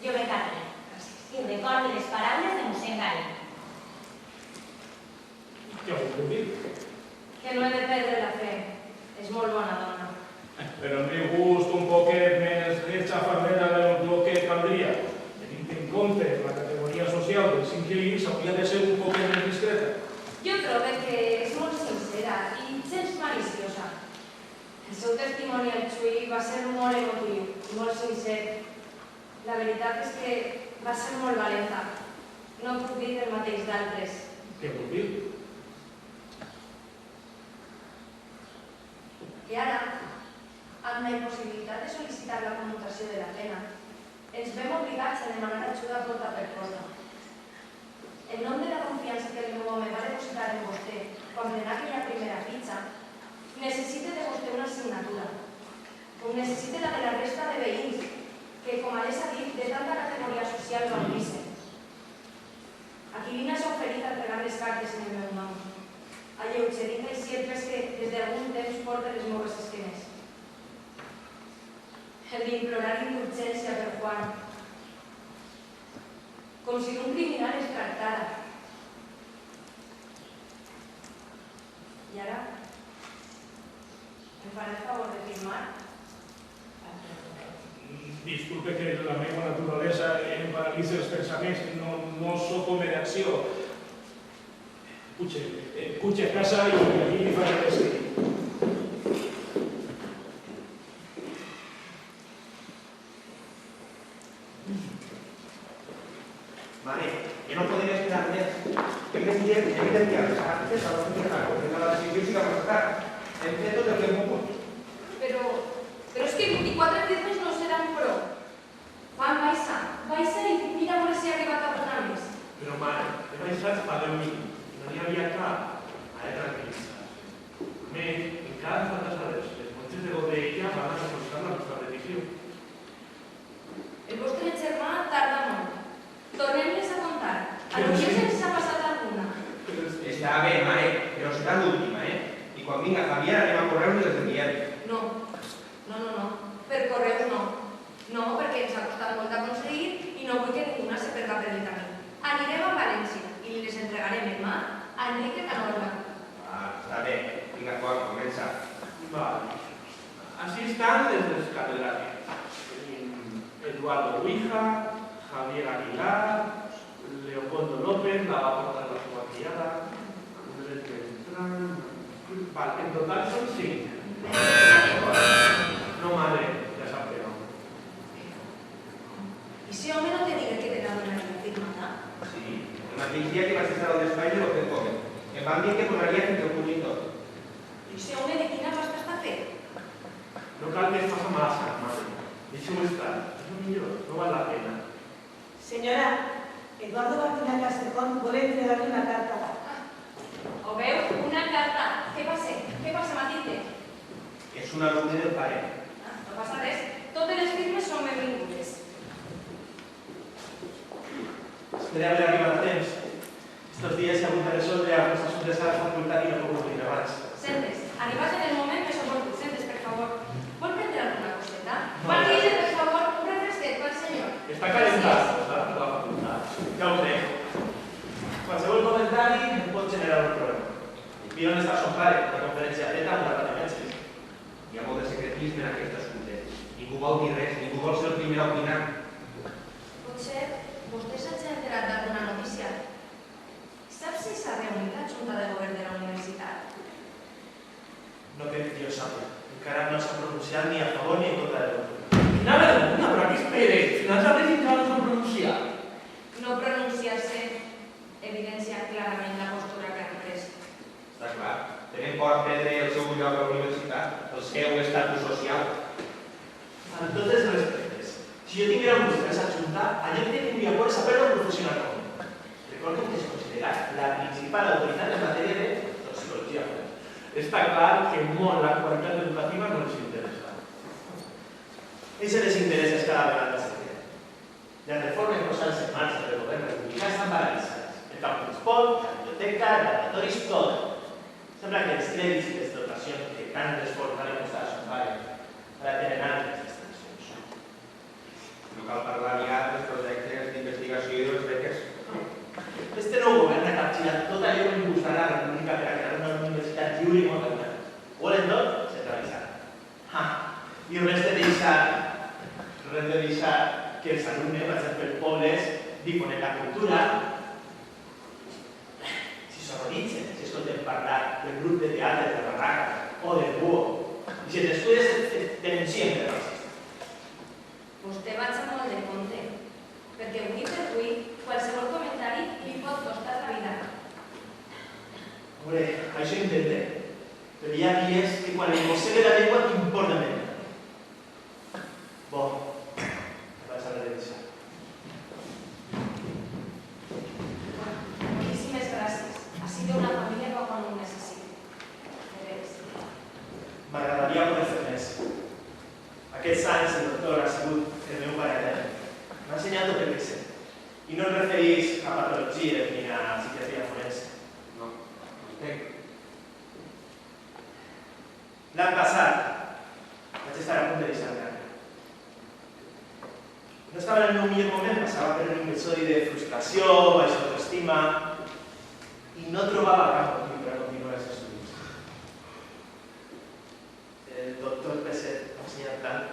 Jo m'encarregaré. I recordi les paraules de mossèn Gali. Què vol dir? Que no he de perdre la fe. És molt bona dona. Però amb el gust un poquet més de xafardera del que caldria. Tenint en compte la categoria social dels inquilins, hauria de ser un poquet més discreta. Jo trobo que és molt sincera i gens maliciosa. El seu testimoni al Xui va ser molt emotiu i molt sincer. La veritat és que va ser molt valenta. No puc dir el mateix d'altres. Què vol dir? I ara, amb la impossibilitat de sol·licitar la commutació de la pena, ens veiem obligats a demanar ajuda porta per porta. En nom de la confiança que el meu home va depositar en vostè quan prenà aquella primera fitxa, necessite de vostè una assignatura, com necessite la de la resta de veïns, que, com a s'ha dit, de tanta categoria social ho envisen. Aquilina s'ha oferit a entregar les cartes en el meu nom, alleugerint els cercles que des d'algun temps porten les meves esquenes. El d'implorar indulgència per Juan, com si un criminal es tractara. I ara, em farà el favor de firmar? Disculpe que la meva naturalesa em paralitza els pensaments, no soc home d'acció. Puig a casa i aquí li faré l'escrit. Mare, que no podem esperar més. Hem d'enviar les cartes a l'oficina de la decisió si la va sacar. Hem fet tot el que hem pogut. Però és que 24 dies no seran prou. Juan, baixa i mira a veure si ha arribat a votar més. Però mare, he baixat fa 10 minuts. No n'hi havia cap. Ara tranquil·litzar. Més, encara falta saber si les monges de Godella van a reforçar la nostra petició. El vostre germà tarda molt. Tornem-les a contar. A lo millor se'ns ha passat alguna. Està bé, mare, però serà l'última, I quan vinga Javier anem a correus i les enviem. No. Per correus no. No, perquè ens ha costat molt d'aconseguir i no vull que ninguna se perda per el camí. Anirem a València i les entregarem en mà a Enrique Canorla. Està bé. Vinga, Juan, comença. Vale. Així estan les dels catedràtics. Tenim Eduardo Huija, Javier Aguilar, Leopoldo López, la va portar la seva criada, Andrés Beltrán... Vale, en total són 5. No, madre, ja sap que no. I si home no te diga que te la donaria firmada? Sí, el mateix dia que vaig estar al despatx de l'Hotel Gómez. Em van dir que posaria fins al punt i tot. I si home de quina pasta està fet? No cal que es faça massa. Deixeu estar, és el millor, no val la pena. Señora, Eduardo Martínez Castejón puede entregarle una carta. ¿O veo una carta? ¿Qué pasa, Matilde? És un alumne del pare. No passa res. Totes les firmes són benvingudes. Esperé haver arribat a temps. Estos días he hagut de resoldre alguns assumptes a la facultat i no puc obrir abans. Sentes, arribas en el moment més oportú. Sentes, per favor. Vol prendre alguna coseta? Matilde, per favor, un refresquet pel senyor. Està calentat, la facultat. Ja ho crec. Qualsevol comentari em pot generar un problema. Mira on està son pare, una conferència feta amb la rata de metges. Hi ha molt de secretisme en aquest assumpte. Ningú vol dir res, ningú vol ser el primer a opinar. Potser vostè s'ha enterat d'alguna notícia. Saps si s'ha reunit la Junta de Govern de la Universitat? No que jo sàpiga. Encara no s'ha pronunciat ni a favor ni en contra de l'autoritat. Quina vergonya, però aquí espere. Finalment encara no s'ha pronunciat. No pronunciar-se evidencia clarament la postura que han pres. Està clar. Tenen por a perdre el seu lloc a la universitat, el seu estatus social. Amb tots els respectes, si jo tinguera un vostè a s'adjuntar, allò que tindria por és a perdre professionalment. Recordo que és considerat la principal autoritat en matèria de toxicologia. Està clar que molt la qualitat educativa no els interessa. Ells les interessa cada vegada més. Les reformes posades en marxa del govern republicà estan paralitzades. El campus Pol, la biblioteca, els laboratoris, tot. Sembla que els crèdits i les dotacions que tant esforç van costar a son pare ara tenen altres distraccions. No cal parlar ja dels projectes d'investigació i de les beques. Este nou govern ha capgirat tot allò que impulsarà la República per a crear una universitat lliure i moderna. Volen tot centralitzar. I res de deixar que els alumnes vagin per pobles difonen la cultura, si s'horroritzen, si escolten parlar del grup de teatre de la Barraca o del Búho, i si els estudis denuncien per racisme. Vostè vaig a molt de compte, perquè avui per avui qualsevol comentari li pot costar la vida. Hombre, això intentem, però hi ha dies que quan el mossega la llengua t'importa menys. Bo, vaig a revisar. Moltíssimes gràcies. Ha sido una família que quan ho necessiti. De veres. M'agradaria poder fer més. Aquests anys el doctor ha sigut el meu pare etern. M'ha ensenyat tot el que sé. I no em referís a patologia ni a psiquiatria forense. No, entenc. L'any passat vaig estar a punt de deixar el carrer. No estava en el meu millor moment, passava per un episodi de frustració, baixa autoestima, i no trobava cap motiu per a continuar els estudis. El doctor Pesset m'ha ensenyat tant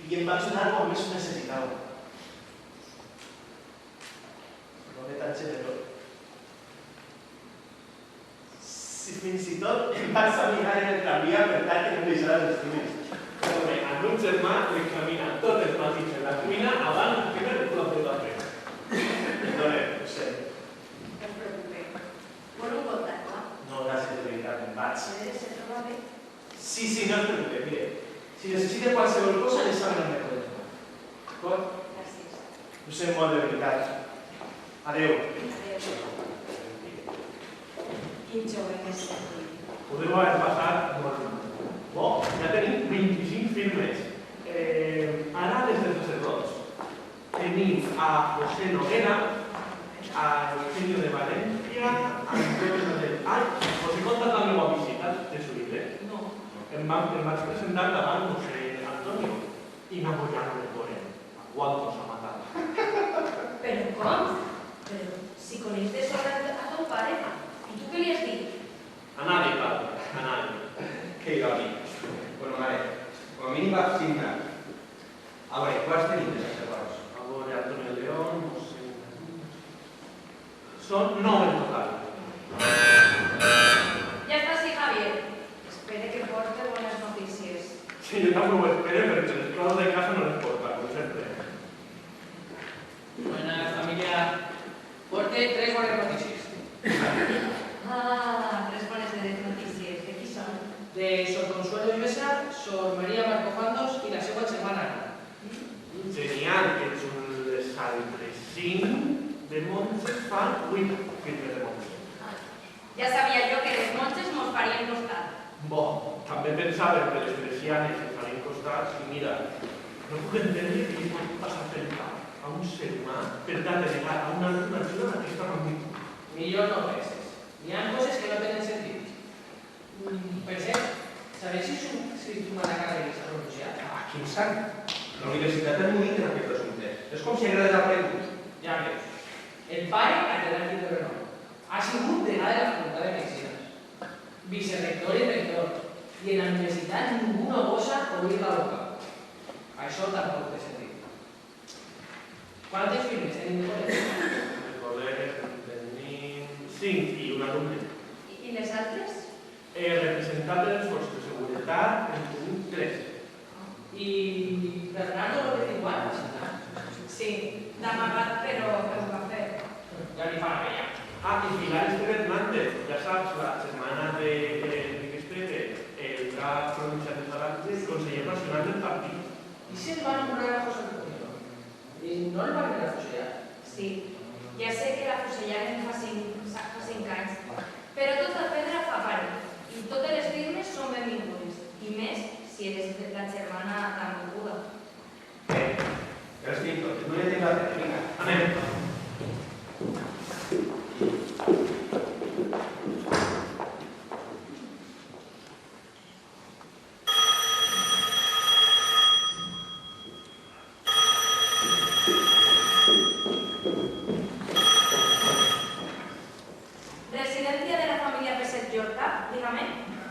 i em va ajudar quan més ho necessitava. Un home tan generós. Si fins i tot em va examinar en el tramvia per tal que no em deixara els estudis. Home, amb un germà l'examina tot els matins en la cuina abans que me ho pot fer. Perdone, ho sé. No es preocupe. Vol un contacte? No, gràcies, de veritat, em vaig. Se troba bé? Sí, no es preocupe, mire. Si necessita qualsevol cosa, ja saben on me poden trobar. D'acord? Gràcies. Ho sé molt, de veritat. Adéu. Quin jove més sentit. Podeu haver passat molt mal. Bo, ja tenim 25 firmes. Ara, des dels sacerdots, tenim a José Noguera, a Eugenio de Valencia, a Antonio de... Ai, us he contat la meva visita de su iglesia. No. Em vaig presentar davant José Antonio i m'apoyaron el Borel. ¿Cuántos ha matado? Però com? Però si coneix de sobra a ton pare, i tu què li has dit? A nadie, padre, a nadie. Que irònic. Bueno, mare, com a mínim va signar. A veure, quants tenim de sacerdots? A veure, Antonio León, no sé... Són 9 en total. Ja està, sí, Javier. Espere que porte bones notícies. Sí, jo també ho espero, perquè les coses de casa no les porta, com sempre. Buenas, familia. Porte 3 buenas noticias. Ah, 3 bones notícies. De qui són? De Sor Consuelo Iglesias, Sor María Marco Fandos y la seva 5 de monges fan 8 firmes de monges. Ja sabia jo que les monges mos farien costat. Bo, també pensava que les teresianes es farien costats i mira, no puc entendre que li pot passar pel cap a un ser humà per tal de negar a una alternativa d'aquesta magnitud. Millor no penses. Hi ha coses que no tenen sentit. Per cert, sabeu si tu la cara de s'ha pronunciat? Ah, quin sant! La universitat ha morit en aquest assumpte. És com si agradés al pregus. Ja veus. El pare catedràtic de renom. Ha sigut degà de la Facultat de Medicina. Vicerector i rector. I en la universitat ningú no gosa obrir la boca. Això tampoc té sentit. Quantes firmes tenim de col·legis? De col·legues tenim 5 i un alumne. I les altres? Representant dels forces de seguretat en tenim 3. I Bernardo López igual? Sí, d'amagat, però ho va fer. Ja li fa la veia. Ah, i Pilar Esteve Hernández, ja saps, la setmana d'aqueste el que ha pronunciat el caràcter conseller nacional del partit. I si el van donar a José Antonio? I no el van afusellar? Sí, ja sé que la fusellaren fa 5 anys, però tota pedra fa pare, i totes les firmes són benvingudes, i més si eres la germana tan volguda. Escrito, no le tengo la técnica. Anem. Residencia de la familia Peset Yorca, dígame.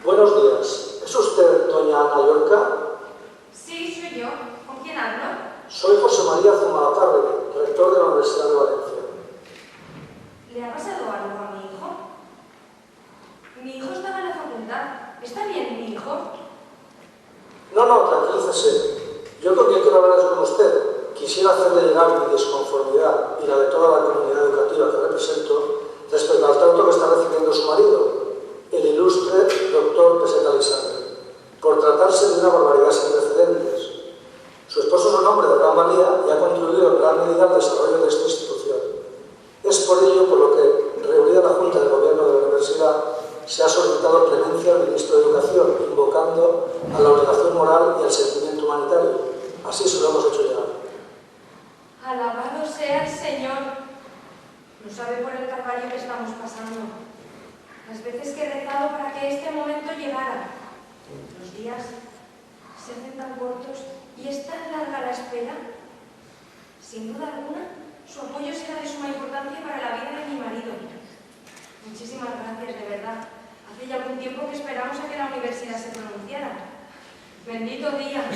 Buenos días. ¿Es usted doña Ana Yorca? Sí, soy yo. ¿Con quién hablo? Soy José María Zumalacárregui, rector de la Universidad de Valencia. ¿Le ha pasado algo a mi hijo? Mi hijo estaba en la facultad. ¿Está bien mi hijo? No, tranquilícese. Yo con quien quiero hablar es con usted. Quisiera hacerle llegar mi desconformidad y la de toda la comunidad educativa que represento respecto al trato que está recibiendo su marido, el ilustre doctor Peset Alexandre, por tratarse de una barbaridad sin precedentes. Su esposo es un hombre de gran valía y ha contribuido en gran medida al desarrollo de esta institución. Es por ello por lo que, reunida la Junta de Gobierno de la Universidad, se ha solicitado clemencia al Ministro de Educación, invocando a la obligación moral y al sentimiento humanitario. Así se lo hemos hecho llegar. Alabado sea el Señor. No sabe por el calvario que estamos pasando. Las veces que he rezado para que este momento llegara. Los días se hacen tan cortos y es tan larga la espera. Sin duda alguna, su apoyo será de suma importancia para la vida de mi marido. Muchísimas gracias, de verdad. Hace ya algún tiempo que esperamos a que la universidad se pronunciara. Bendito día.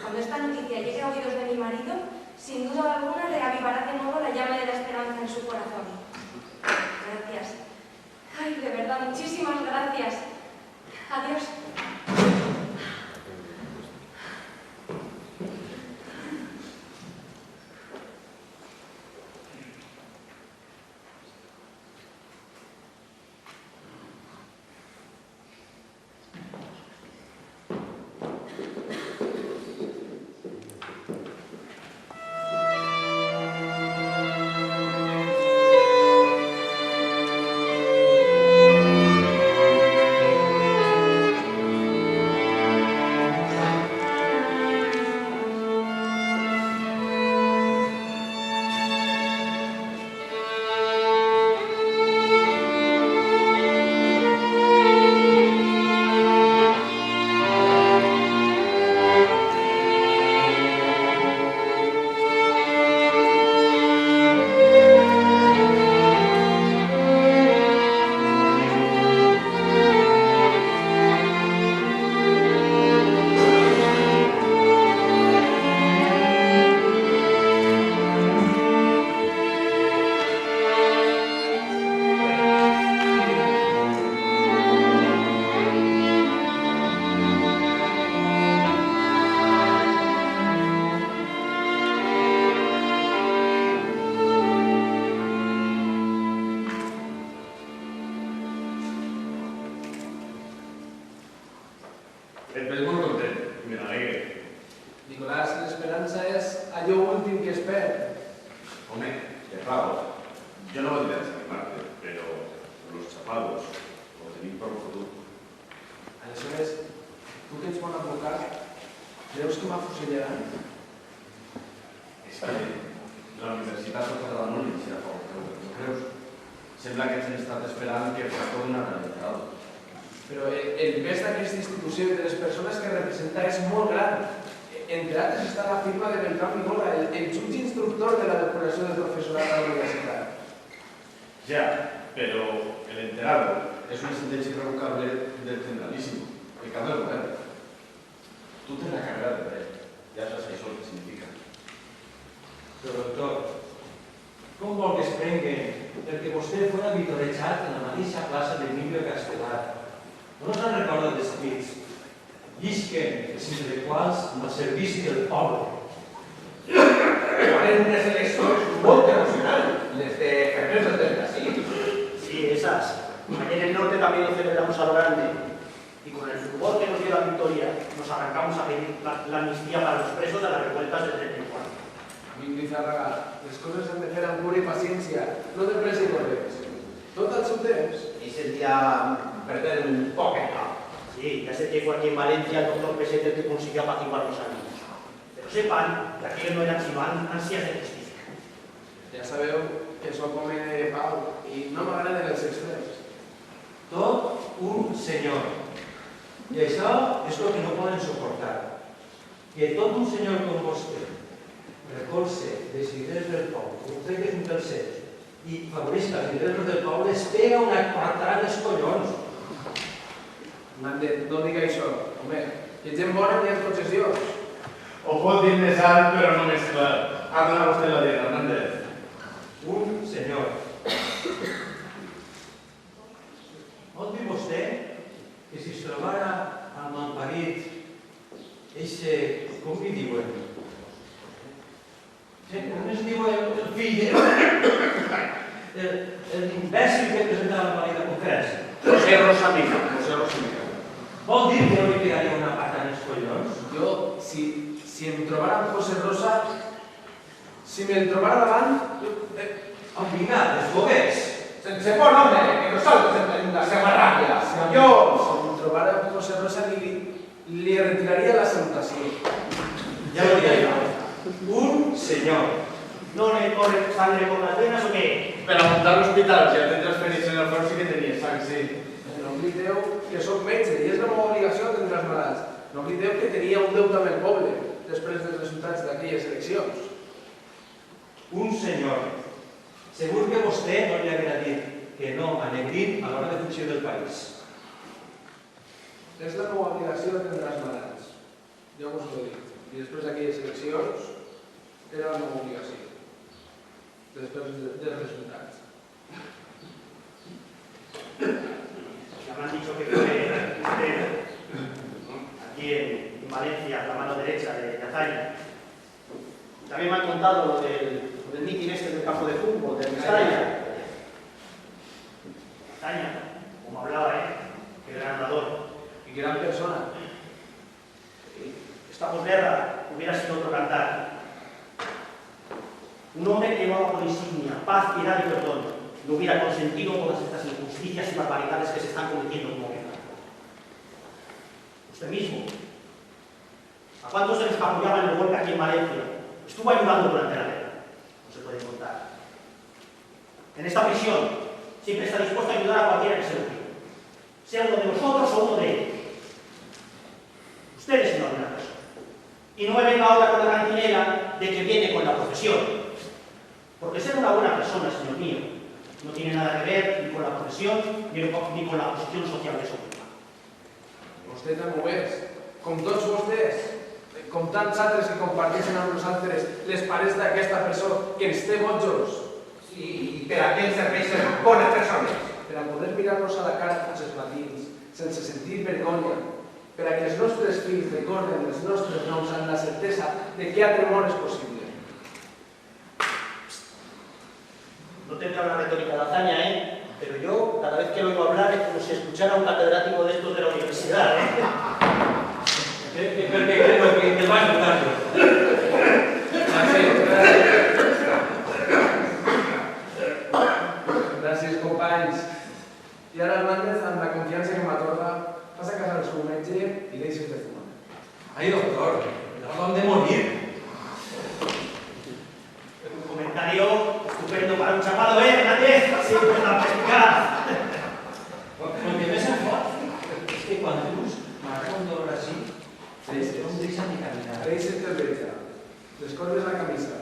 Cuando esta noticia llegue a oídos de mi marido, sin duda alguna reavivará de nuevo la llama de la esperanza en su corazón. Gracias. Ay, de verdad, muchísimas gracias. Adiós. Després molt content, me n'alegre. Nicolás, l'esperança és allò últim que espera. Home, Claro, yo no voy a desanimarte, pero los chapados ho tenim per fotut. Aleshores, tu que ets bon advocat, creus que m'afusellaran? És que la universitat ha posat l'anònim, si no creus? Sembla que ens han estat esperant que fos tot una realitat. Però el pes d'aquesta institució i de les persones que representa és molt gran. Entre altres està la firma de Beltrán Vigola, el jutge instructor de la depuració del professorat de la universitat. Ja, però el enterado és una sentència irrevocable del Generalísimo, que cap del govern. Tu tens la carrera de dret, ja saps això el que significa. Però, doctor, com vol que es prenguen perquè vostè fora vitorejat en la mateixa plaça d'Emilio Castelar? No se'n recorden dels crits? Llisquen els intel·lectuals al servici del poble. Eren unes eleccions molt emocionants, les de febrero del 35. Sí, esas. Aquí en el norte también lo celebramos a lo grande. Y con el fútbol que nos dio la victoria, nos arrancamos a pedir la amnistía para los presos de las revueltas del 34. Amic Lizárraga, les coses han de fer amb cura i paciència, no de pressa i corrents. Tot al seu temps. Y sería perder un poco el campo. Sí, ya sé que fue aquí en Valencia el doctor Pesete el que consiguió apaciguar los ánimos. Pero sepan que aquello no eran sino ansias de justicia. Ja sabeu que sóc home de pau i no m'agraden els extrems. Tot un senyor. I això és el que no poden suportar. Que tot un senyor com vostè recolze les idees del poble, vostè que és un tercer, i favorisca les idees del poble, es pega una quartada als collons. Mandet, no diga això. Home, que gent bona ni en concessions. Ho pot dir més alt, però no més clar. Ha donat vostè la lletra, Hernández. Un senyor. Pot dir vostè que si es trobara amb Malparit, eixe, com li diuen? Com es diu el fill? L'imbècil que presenta la Malparit a conferència. José Rosamino. José Rosamino. Vol dir que no li pegaria una pata en els collons? Jo, si em trobara amb José Rosa, si me'l trobara davant... Vinga, les bogues! Sense por nombre, que nosaltres en la seva ràbia. Jo, si em trobara amb José Rosa, li retiraria la salutació. Ja ho diria jo. Un senyor. ¿No le corre sangre por las venas o qué? Per a muntar l'hospital, si ja tens experiència en el front, sí que tenia sang, sí. No oblideu que soc metge i és la meva obligació atendre els malalts. No oblideu que tenia un deute amb el poble després dels resultats d'aquelles eleccions. Un senyor. Segur que vostè no li haguera dit que no a Negrín a l'hora de fugir del país. És la meva obligació atendre els malalts. Ja us ho he dit. I després d'aquelles eleccions era la meva obligació. Després dels resultats. Ya me han dicho que fue usted, aquí en Valencia, la mano derecha de Azaña. También me han contado lo del mitin este del campo de fútbol, de Mestalla. Azaña, como hablaba, que gran orador. Y gran persona. Esta posguerra hubiera sido otro cantar. Un hombre que llevaba por insignia paz, piedad y perdón. No hubiera consentido todas estas injusticias y barbaridades que se están cometiendo como guerra. Usted mismo, ¿a cuántos se les apoyaba en el golpe aquí en Valencia? Estuvo ayudando durante la guerra. No se puede contar. En esta prisión siempre está dispuesto a ayudar a cualquiera que se lo pida. Sea uno de nosotros o uno de ellos. Usted es una buena persona. Y no me venga ahora con la cantinela de que viene con la profesión. Porque ser una buena persona, señor mío, no tiene nada que ver ni con la profesión ni con la posición social que s'ocupa. Vostè també ho és. Com tots vostès, com tants altres que comparteixen amb nosaltres les parets d'aquesta persona que ens té bojos. Sí, i per a què ens serveixen bones persones? Per a poder mirar-nos a la cara tots els matins, sense sentir vergonya, per a que els nostres fills recorden els nostres noms amb la certesa de que altre món és possible. No tendrá una retórica de hazaña, pero yo, cada vez que lo oigo hablar, es como si escuchara a un catedrático de estos de la universidad, Perquè creo que te va a notar yo. Ay, doctor, acaban de morir. Un comentario estupendo para un chapado, Hernández. Siempre tan perspicaz. Porque me sent fort és que quan dius m'agrada un dolor així, no em deixa ni caminar. Deixa't el veja. Descordes la camisa.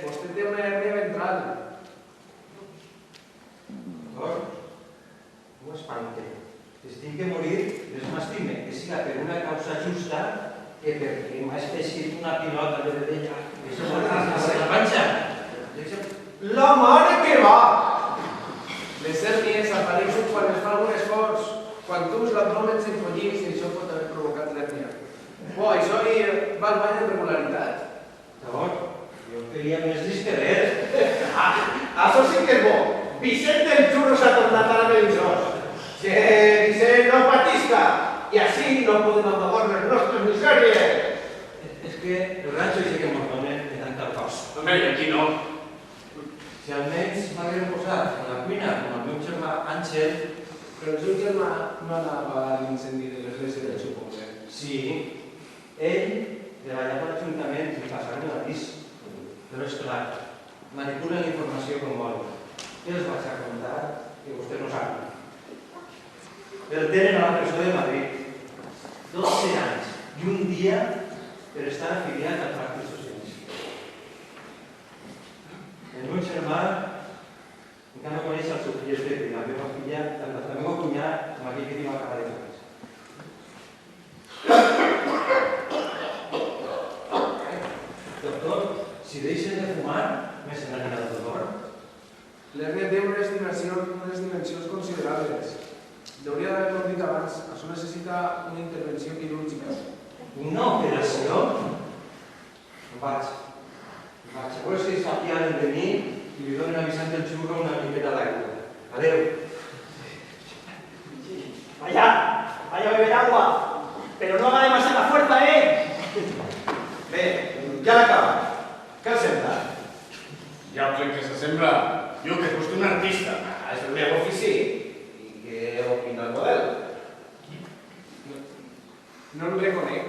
Vostè té una hernia ventral. Doctor, no m'espante. Si estic de morir, és m'estime que siga per una causa justa que perquè m'ha espessit una pilota de vedella. Deixa'm la panxa. La mare que va! Les hèrnies apareixen quan es fa algun esforç. Quan tu l'abdomen s'enfollís i això pot haver provocat l'hèrnia. Això va al bany de regularitat. Doctor, jo feia més discret. Això sí que és bo. Vicent del Churro s'ha tornat a la Melisós. Que Vicent no patisca. I així no podem amagar les nostres misèries. És que el ranxo dice que mos donen de tanta cosa. Home, i aquí no. Si almenys m'hagueren posat a la cuina com el meu germà Àngel... Però el seu germà no anava a l'incendi de l'església del seu poble. Sí, ell treballava a l'Ajuntament i passava l'avís. Però és clar, manipulen la informació com volen. Què els vaig a contar que vostè no sap? El tenen a la presó de Madrid. 12 anys i un dia per estar afiliat al Partit Socialista. El meu germà encara no coneix el seu fill Esteve, la meva filla, la meva cunyat, amb aquell que diu acabar de fer. Doctor, si deixen de fumar, me semblarà el dolor. L'hernia té unes dimensions considerables. L'hauria d'haver dit abans, això necessita una intervenció quirúrgica. Una operació? Vaig. A veure si s'apiaren de mi i li donen avisant del xurro una miqueta d'aigua. Adéu. Vaya a beber agua. Pero no haga demasiada fuerza, Bé, ja l'acaba. Què els sembla? Ja crec que s'assembla. Jo, que és vostè un artista. És el meu ofici. I què opina el model? No el reconec.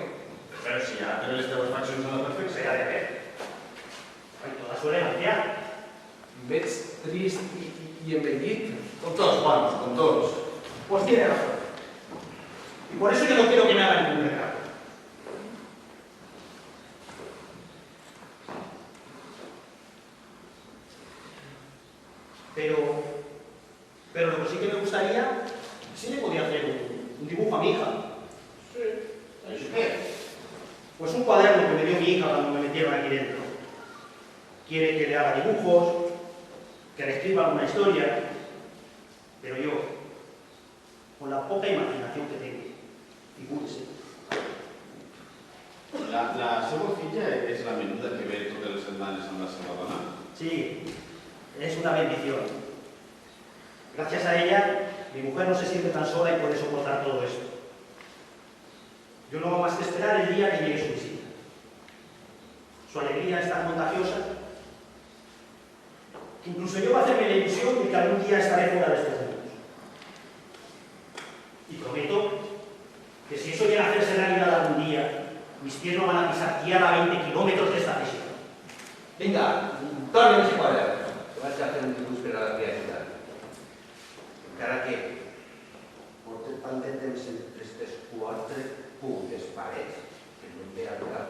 Però si ja té les teves faccions a la perfecció. de ver. Toda su elegancia. Veig trist i envellit. Con todos, Juan, con todos. Pues tiene razón. Y por eso yo no quiero que me hagan ningún regalo. Pero lo que sí que me gustaría, sí le podía hacer un dibujo a mi hija. Sí. ¿Eso qué? Pues un cuaderno que me dio mi hija cuando me metieron aquí dentro. Quiere que le haga dibujos, que le escriba una historia, pero yo, con la poca imaginación que tengo, figúrese. La seva filla és la menuda que ve totes les setmanes amb la seva dona? Sí, es una bendición. Gracias a ella, mi mujer no se siente tan sola y puede soportar todo esto. Yo no hago más que esperar el día que llegue su visita. Su alegría es tan contagiosa que incluso yo voy a hacerme la ilusión de que algún día estaré fuera de estos mundos. Y prometo que si eso llega a hacerse realidad algún día, mis pies no van a pisar tierra a 20 kilómetros de esta prisión. Vinga, torna a ese quadern. Que vaig a fer un dibuix per a la criatura. Encara que porta tant de temps entre aquestes 4 puntes parets que no em ve a tocar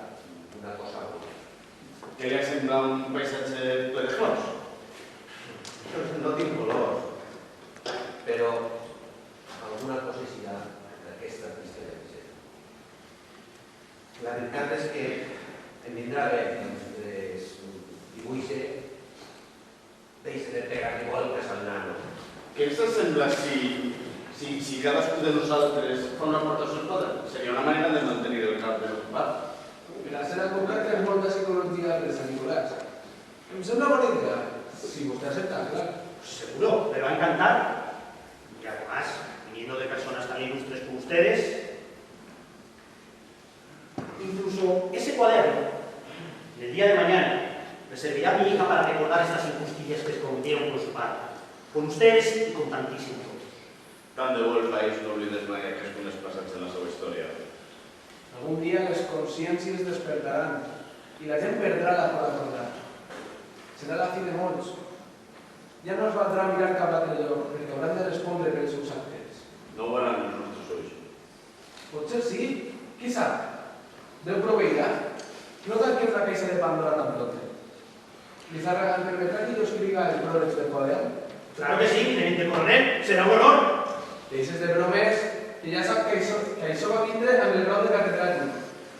una cosa bona. Què li ha semblat un paisatge ple de flors? No tinc colors, però alguna cosa hi ha d'aquesta pista de Vicent. La veritat és que em vindrà bé mentre dibuixe, deixa de pegar-li voltes al nano. Què ens sembla si cadascú de nosaltres fa una aportació al quadre? Seria una manera de mantenir el cap ben ocupat. Gràcies a Cucat que és molta psicologia per Sant Nicolás. Em sembla bona idea, si vostè acepta, claro. Seguro, me va a encantar. Y además, viniendo de personas tan ilustres como ustedes, incluso Incluso ese cuaderno, el día de mañana, le servirá a mi hija para recordar estas injusticias que se cometieron con su padre, con ustedes y con tantísimos otros. Tant de bo el país no oblides mai aquests moments passats en la seva història. Algun dia les consciències despertaran i la gent perdrà la por d'acordar. Serà la fi de molts. Ja no es valdrà mirar cap a l'altre lloc, perquè hauran de respondre pels seus actes. No ho faran els nostres ulls. Potser sí, qui sap? Déu proveirà. No cal que una caixa de Pandora tan pronto. Lizárraga, ¿me permetrá que yo escriba el progreso del cuaderno? Claro que sí, teniente coronel, serà un honor. Deixes de bromes, que ja sap que això va vindre amb el grau de catedràtic.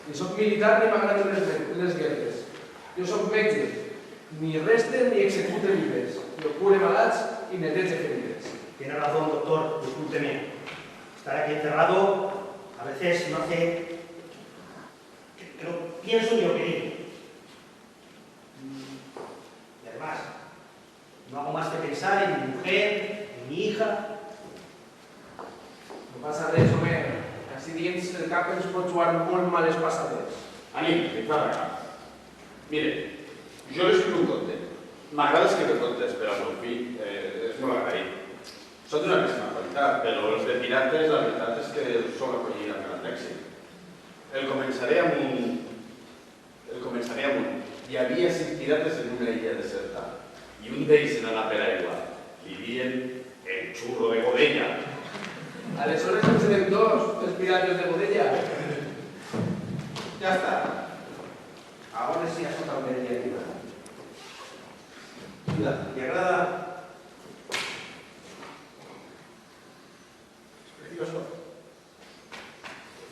Ni soc militar ni m'agraden les guerres. Jo soc metge. Ni reste ni execute vives. Jo cure malats y netege ferides. Tiene razón, doctor, discúlpeme. Estar aquí encerrado a veces no hace que no pienso ni lo que digo. Y además, no hago más que pensar en mi mujer, en mi hija. No passa res, home. Així dins el cap ens pot jugar molt males passades. Anem, Lizárraga. Mire, jo li escric un conte. M'agrada escriure contes per al meu fill, és molt agraït. Són d'una pèssima qualitat, però els de pirates la veritat és que els sol acollir amb gran èxit. El començaré amb un. Hi havia 5 pirates en una illa deserta i un d'ells en anar per aigua. Li dien el xurro de Godella. Aleshores en serem dos, els pirates de Godella. Ja està. Ara sí ha estat el meu dia aquí. ¿Le agrada? Es precioso.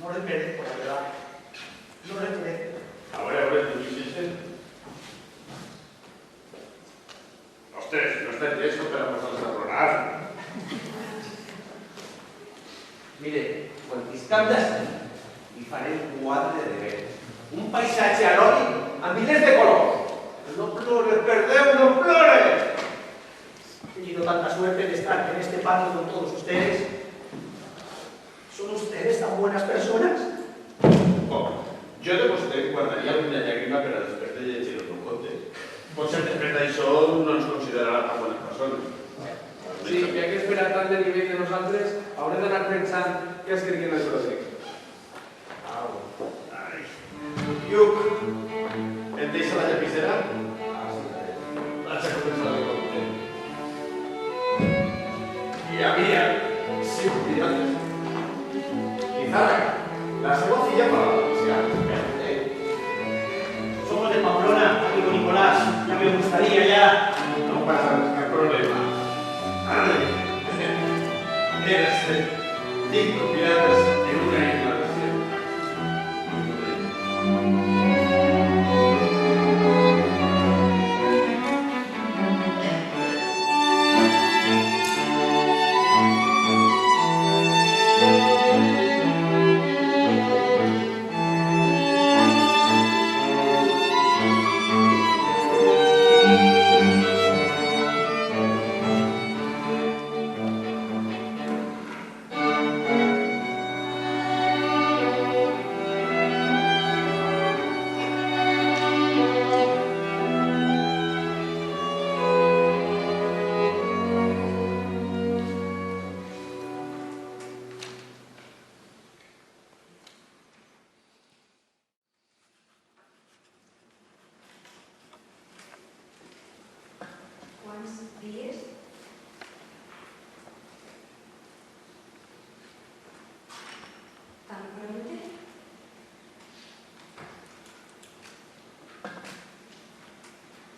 No le merezco, la verdad. No le merezco. Ahora, ¿tú dices? Ostres, no está tieso per a posar-se a plorar. Mire, quan viscam d'ací, hi faré un quadre de vent. Un paisatge eròtic amb milers de colors. No plores, perdeu, no plores. He tenido tanta suerte de estar en este patio con todos ustedes. ¿Son ustedes tan buenas personas? Jo de vostè guardaria alguna llàgrima per a després de llegir el meu conte. Potser després d'això no ens considerarà tan bones persones. Sí, ja que espera tant de nivell de nosaltres, haurem d'anar pensant què escriguem el pròxim. Lluc, em deixa la llapissera? Vaig a començar el conte. Hi havia 5 pirates. Lizárraga, la seva filla per a la policia. Somos de Pamplona, amigo Nicolás. Ya me gustaría ya. No pasa cap problema. Eres 5 pirates en una isla desierta. Quants dies? Tan pronte?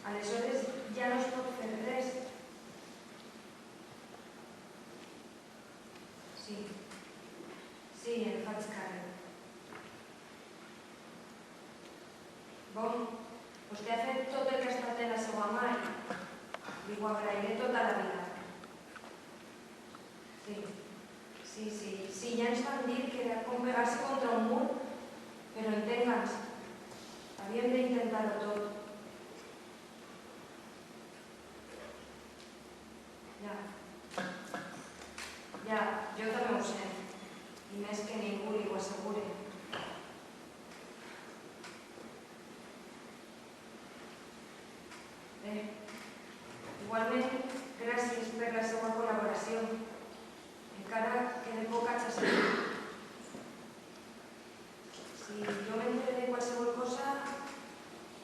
Aleshores ja no es pot fer res. Sí, sí, em faig càrrec. Bon, vostè ha fet tot el que ha estat en la seva mà i ho agrairé tota la vida. Sí, ja ens van dir que era com pegar-se contra un mur, però entenga'ns, havíem d'intentar-ho tot. Ja, jo també ho sé, i més que ningú li ho assegure. Si jo m'entere de qualsevol cosa,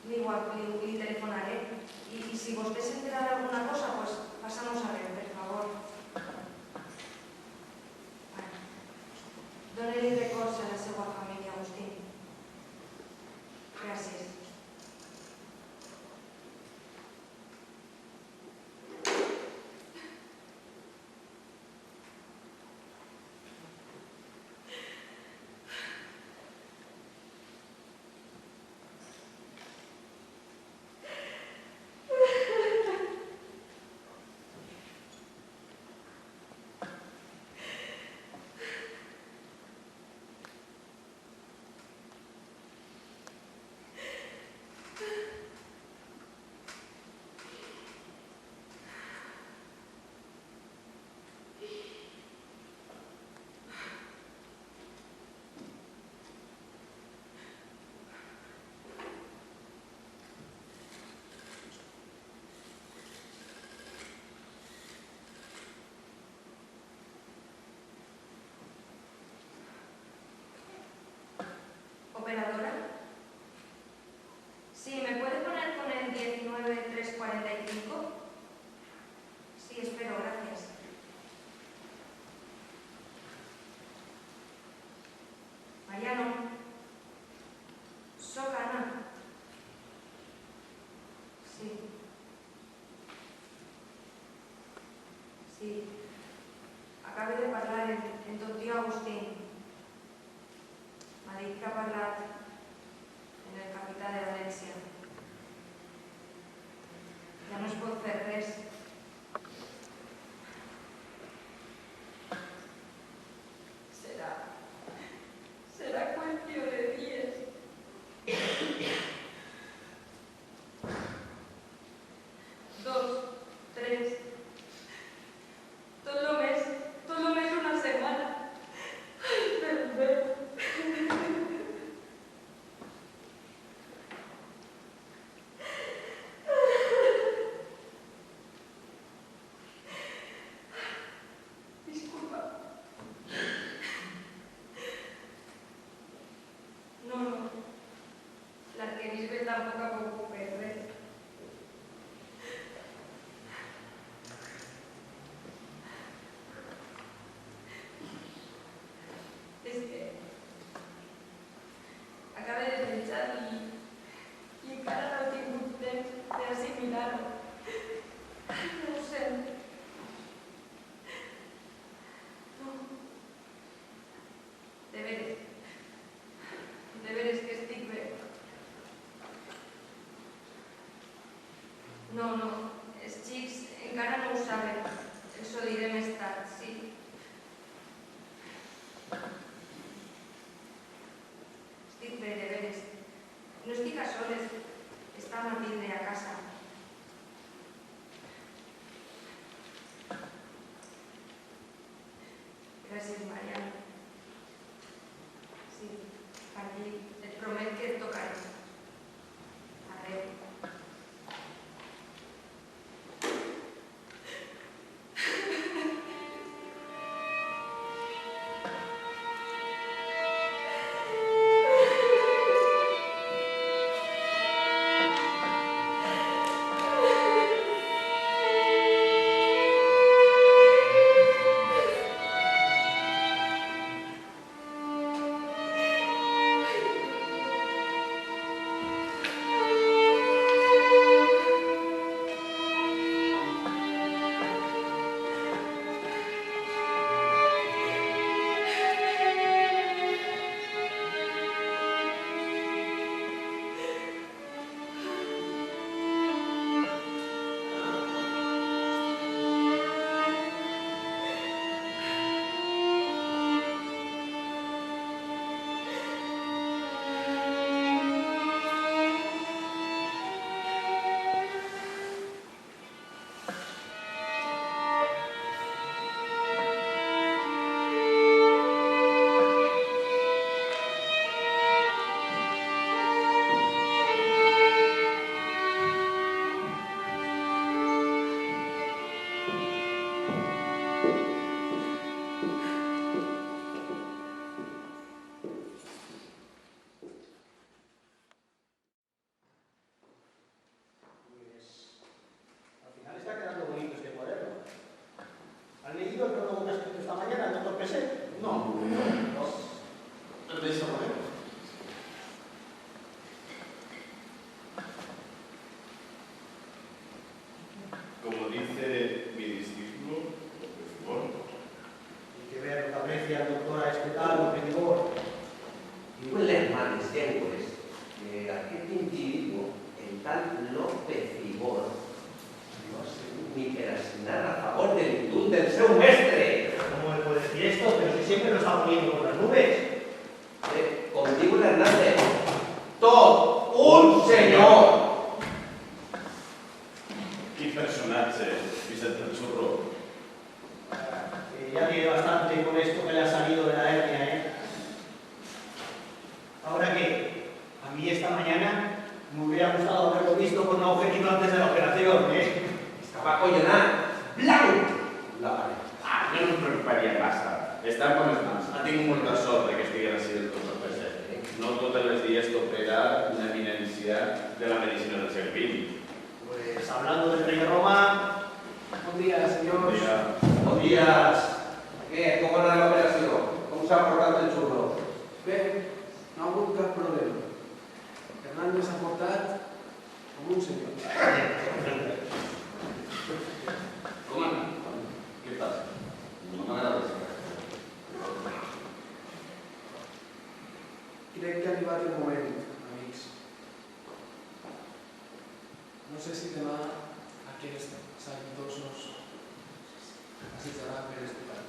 li telefonaré. I si vostè s'entera d'alguna cosa, pues passa-nos a veure, per favor. Dóna-li records a la seva família, Agustín. Gràcies. Operadora. Sí, ¿me puede poner con el 19345? Sí, espero, gracias. Mariano. Soc Anna. Sí. Sí. Acabo de parlar en ton tio Agustín. M'ha dit que ha parlat en el capità de València. Ja no es pot fer res. Serà qüestió de dies. 2, 3, tot només una setmana. Ai, perdó. Disculpa. No, l'arquebisbe tampoc ha pogut fer res. És que acaba de pensar i encara no he tingut temps d'assimilar-ho. No ho sé. No. De veres que estic bé. No, els xics encara no ho saben. Els ho diré més tard, sí. Estic bé, de veres. No estic a soles. Està Matilde a casa. Gràcies, Mariano. Sí, Carlí, et promet que et tocaré. Adéu. de esa manera. Como dice mi discípulo, por favor. Hay que ver la aprecia, doctora, este tal, lo que digo. Igual les males llengües que aquest individuo, el tal López Igor, no sé ni per asignar a favor del indult del seu mestre. ¿Cómo me puede decir esto? Pero si siempre lo está poniendo con las nubes. Com diu l'Hernández, tot un senyor. Quin personatge, Vicent del Churro. Ya tiene bastante con esto que le ha salido de la hernia, ¿eh? Ahora que a mí esta mañana me hubiera gustado haberlo visto con un objetivo antes de la operación, ¿eh? Estava acollonat, blau, la paret. Ah, jo no em preocuparia massa. Està en bones mans. Ha tingut molta sort que estiguin així del tot present. No totes les dies t'opera una eminència de la medicina del segle XX. Pues hablando del rey de Roma... Buen día, señor. Bon dia. Bons dies. Què, com ha anat l'operació? Com s'ha portat el xurro? Bé, no ha hagut cap problema. Hernández ha portat com un senyor. Com ha anat? Què passa? No m'agrada això. Crec que ha arribat el moment, amics. No sé si demà aquests saludosos passejaran per este parc.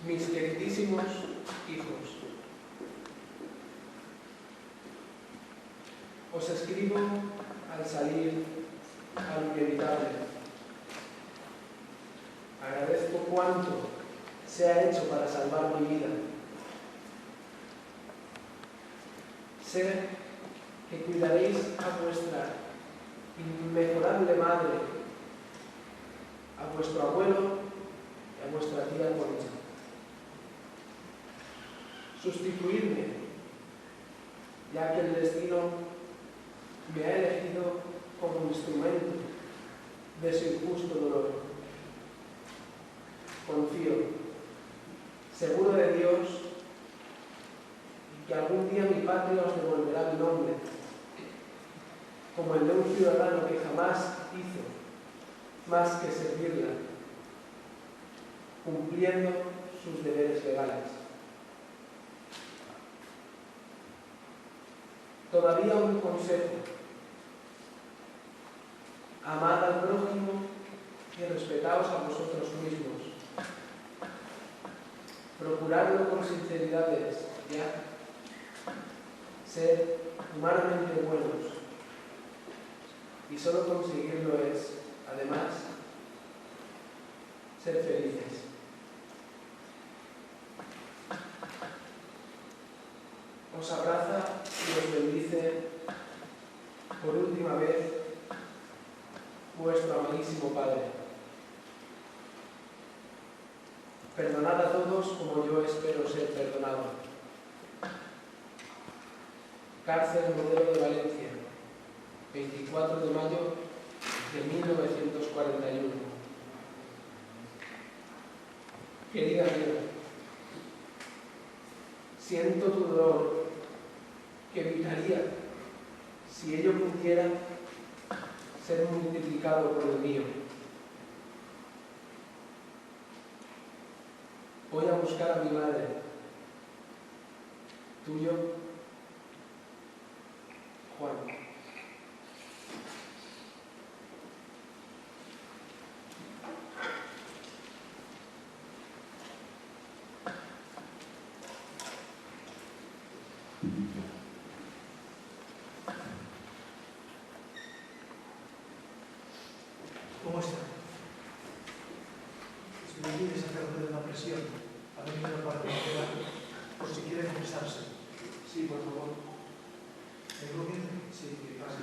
Mis queridísimos hijos, os escribo al salir a lo inevitable. Agradezco cuánto se ha hecho para salvar mi vida. Sé que cuidaréis a vuestra inmejorable madre, a vuestro abuelo y a vuestra tía Concha. Sustituirme, ya que el destino me ha elegido como instrumento de su injusto dolor. Confío, seguro de Dios, y que algún día mi patria os devolverá mi nombre, como el de un ciudadano que jamás hizo más que servirla, cumpliendo sus deberes legales. Todavía un consejo: amad al prójimo y respetaos a vosotros mismos. Procuradlo con sinceridades, ya. Ser humanamente buenos. Y solo conseguirlo es, además, ser felices. os abraza y os bendice por última vez vuestro amadísimo Padre. Perdonad a todos como yo espero ser perdonado. Cárcel Modelo de Valencia, 24 de mayo de 1941. Querida amiga, siento tu dolor, que evitaría, si ello pudiera, ser multiplicado por el mío. Voy a buscar a mi madre. Tuyo, Juan. ¿Cómo está? Si me pide sacerdote de una presión, ha venido para controlar, por si quiere confesarse. Sí, por favor. ¿Seguro bien? Sí, que pase.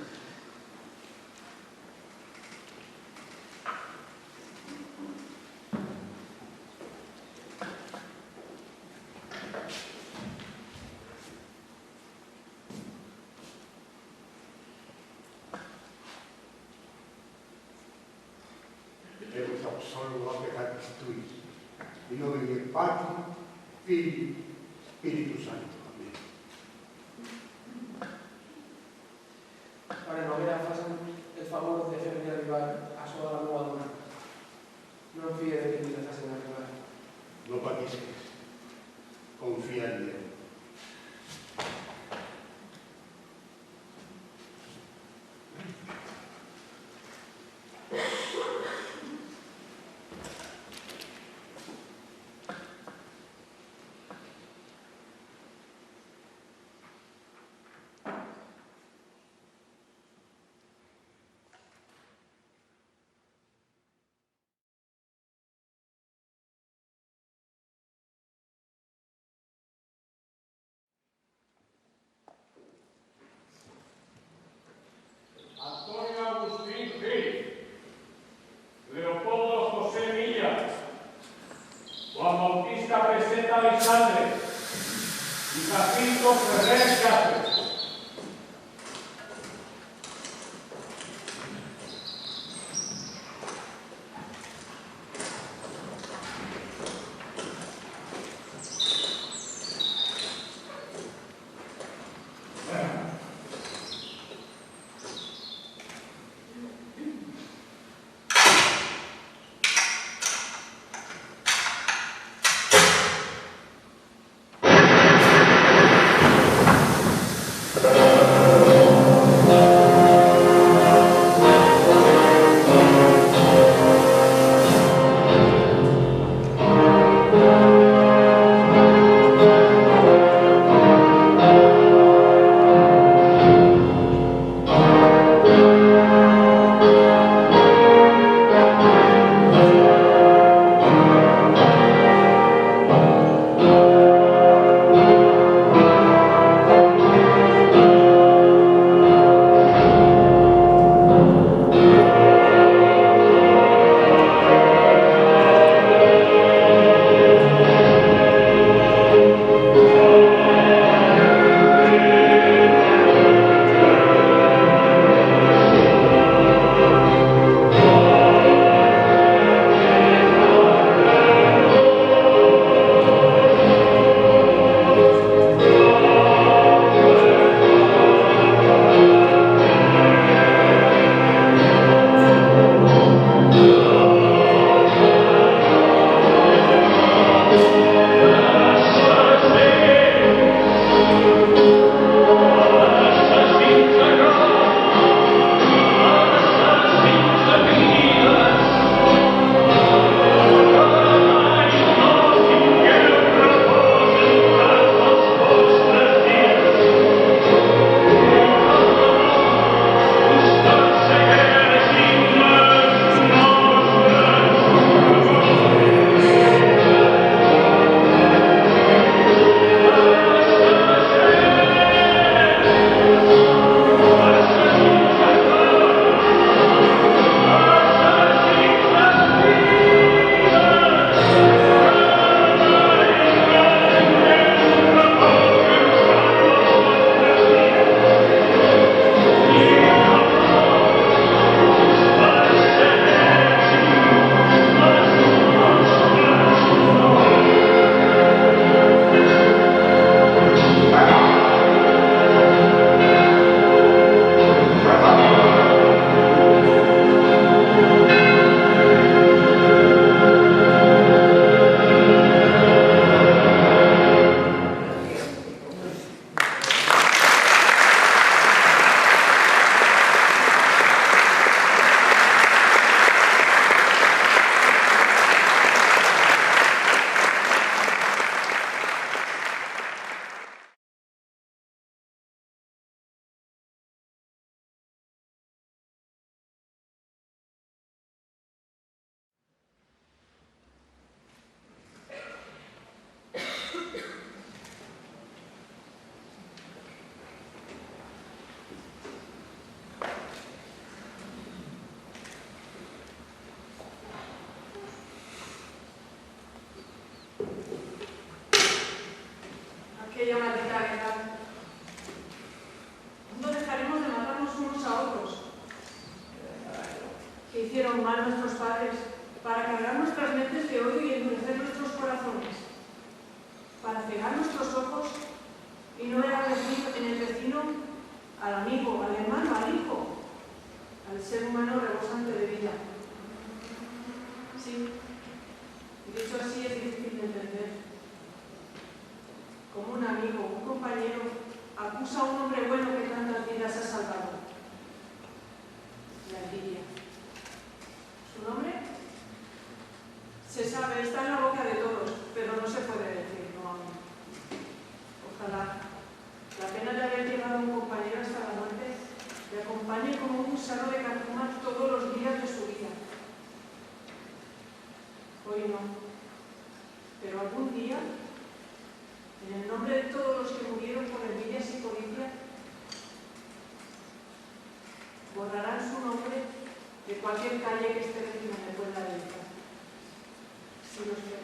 Deus absolvo a peccatis tuis, in nomine Patri, Filii, Spiritus Sancto. Amén. Para Noguera, facen el favor de hacerme arribar a súa nova dona. Non fíe de que me la facen arribar. No patisques, confía en Dios. hicieron mal nuestros padres para cargar nuestras mentes de odio y endurecer nuestros corazones, para cegar nuestros ojos y no ver en el vecino al amigo, al hermano, al hijo, al ser humano rebosante de vida. Sí, dicho así es difícil de entender. Como un amigo, un compañero, acusa a un hombre bueno que tantas vidas ha salvado. La envidia. ¿Su nombre? Se sabe, está en la boca de todos, pero no se puede decir, no aún. Ojalá la pena de haber llegado a un compañero hasta la muerte le acompañe como un gusano de carcoma todos los días de su vida. Hoy no, pero algún día, en el nombre de todos los que murieron por envidias y codicia, borrarán su nombre de cualquier calle que esté vecina de Puebla de Ica. Si los quieres.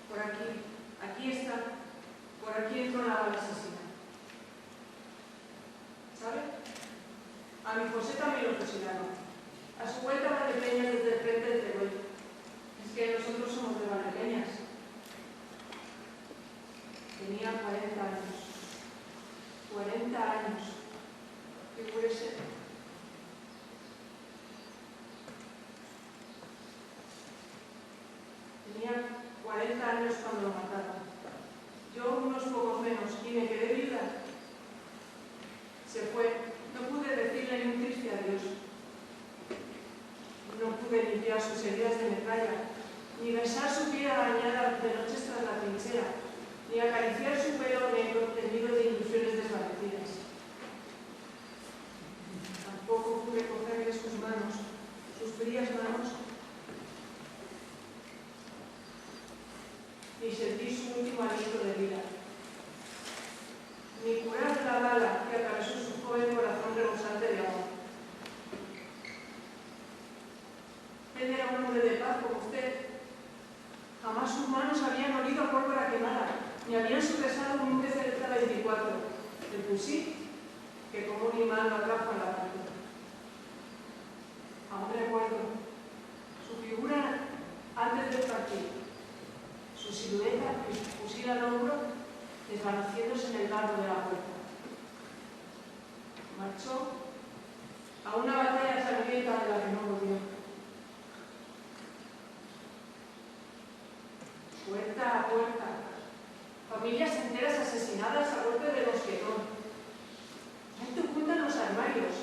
Por aquí está, por aquí entró la bala asesina. ¿Sabe? A mi José también lo fusilaron. A su vuelta Valdepeñas desde el frente de Teruel. Es que nosotros somos de Valdepeñas. Tenía 40 años. 40 años. Figúrese. Tenía 40 años cuando lo mataron. Yo unos pocos menos y me quedé viuda. Se fue. No pude decirle ni un triste adiós. No pude limpiar sus heridas de metralla, ni besar su piel arañada de noches tras la trinchera, ni acariciar su pelo negro teñido de ilusiones desvanecidas. Tampoco pude cogerle sus manos, sus frías manos, ni sentir su último aliento de vida, ni curar la bala que atravesó su joven corazón rebosante de amor. Él era un hombre de paz como usted. Jamás sus manos habían olido a pólvora quemada, ni habían sobresado un DC-24, el fusil que como un imán lo atrajo a la partida. Aún recuerdo su figura antes del partido, su silueta y su fusil al hombro desvaneciéndose en el barro de la puerta. Marchó a una batalla sangrienta de la que no volvió. Puerta a puerta, familias enteras asesinadas a golpe de mosquetón. Gente oculta en los armarios,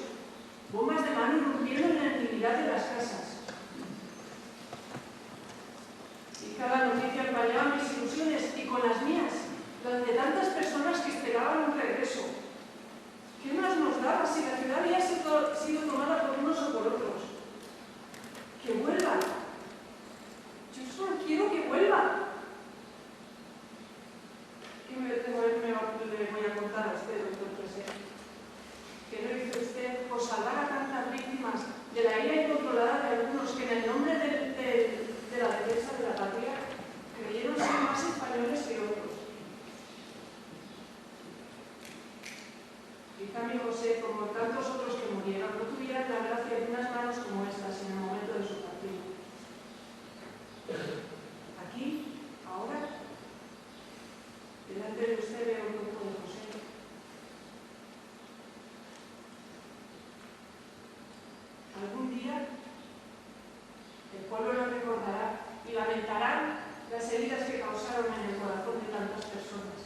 bombas de mano irrumpiendo en la intimidad de las casas. Y cada noticia empañaba mis ilusiones y con las mías, las de tantas personas que esperaban un regreso. ¿Qué más nos daba si la ciudad había sido tomada por unos o por otros? ¡Que vuelvan! Yo solo quiero que vuelvan. ¿Qué le voy a contar a usted, doctor Presé? ¿Qué no hizo usted por salvar a tantas víctimas de la ira incontrolada de algunos que en el nombre de la defensa de la patria creyeron ser más españoles que otros? Quizá mi José, como tantos otros que murieron, no tuvieran la gracia de unas manos como estas en el momento de su partido. Aquí, ahora, delante de usted veo un cuerpo de José. Algún día el pueblo lo recordará y lamentará las heridas que causaron en el corazón de tantas personas.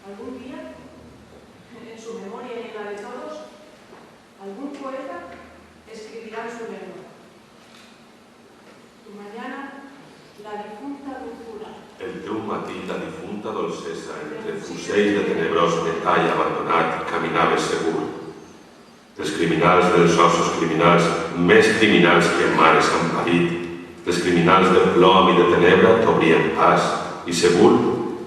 Algún día, en su memoria y en la de todos, algún poeta escribirá en su lengua. Y mañana, la difunta dulzura. El teu matí la difunta dolcesa entre fusells de tenebrós metall abandonat caminava segur. Els criminals dels ossos criminals, més criminals que mares han parit, els criminals de plom i de tenebra t'obrien pas i segur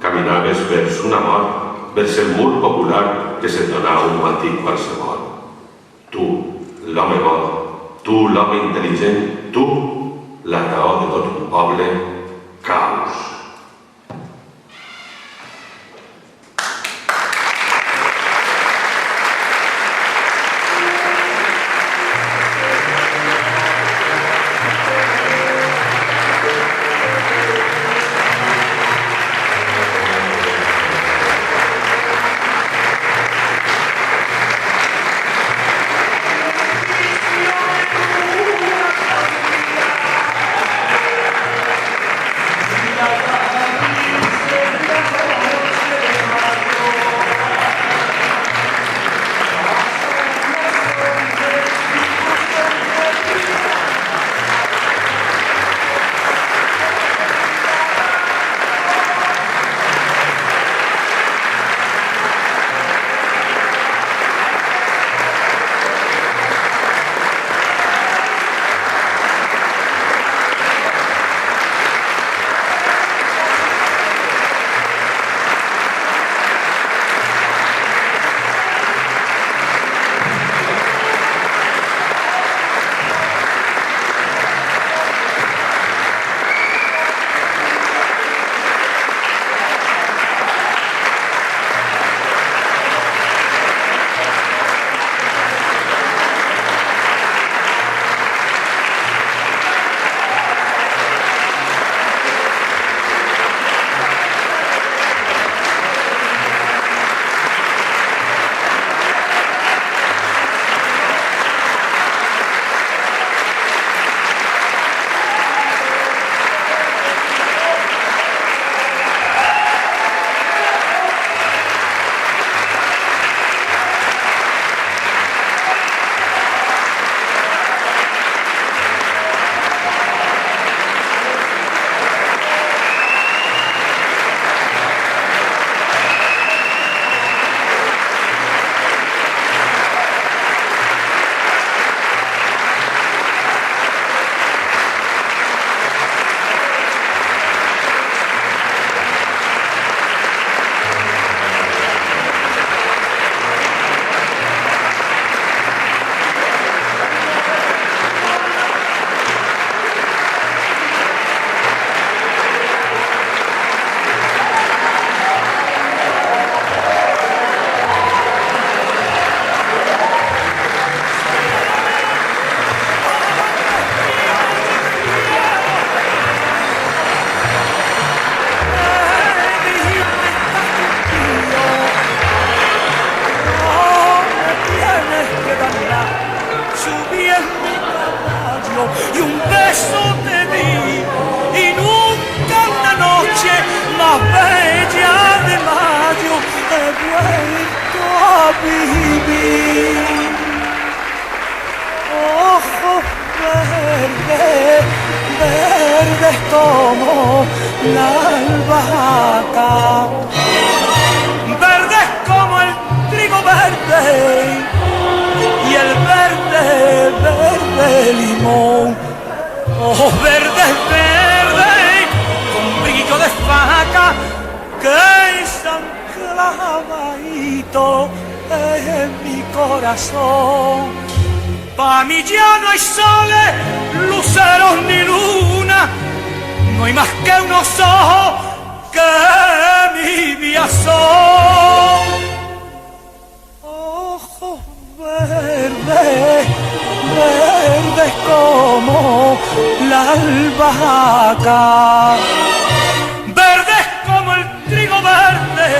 caminaves vers una mort vers el mur popular que se't donà un matí qualsevol. Tu, l'home bo, tu, l'home intel·ligent, tu, la raó de tot un poble, caus. Y un beso te di y nunca una noche más bella de mayo he vuelto a vivir. Ojos verdes, verdes como la albahaca, verdes como el trigo verde y el verde, verde limón. Ojos verdes, verdes, con brillo de faca que están clavaditos en mi corazón. Pa' mí ya no hay soles, luceros ni luna, no hay más que unos ojos que mi vida son. Ojos verdes, verdes como la albahaca, verdes como el trigo verde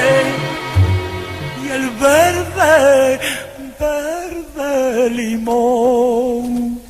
y el verde, verde limón.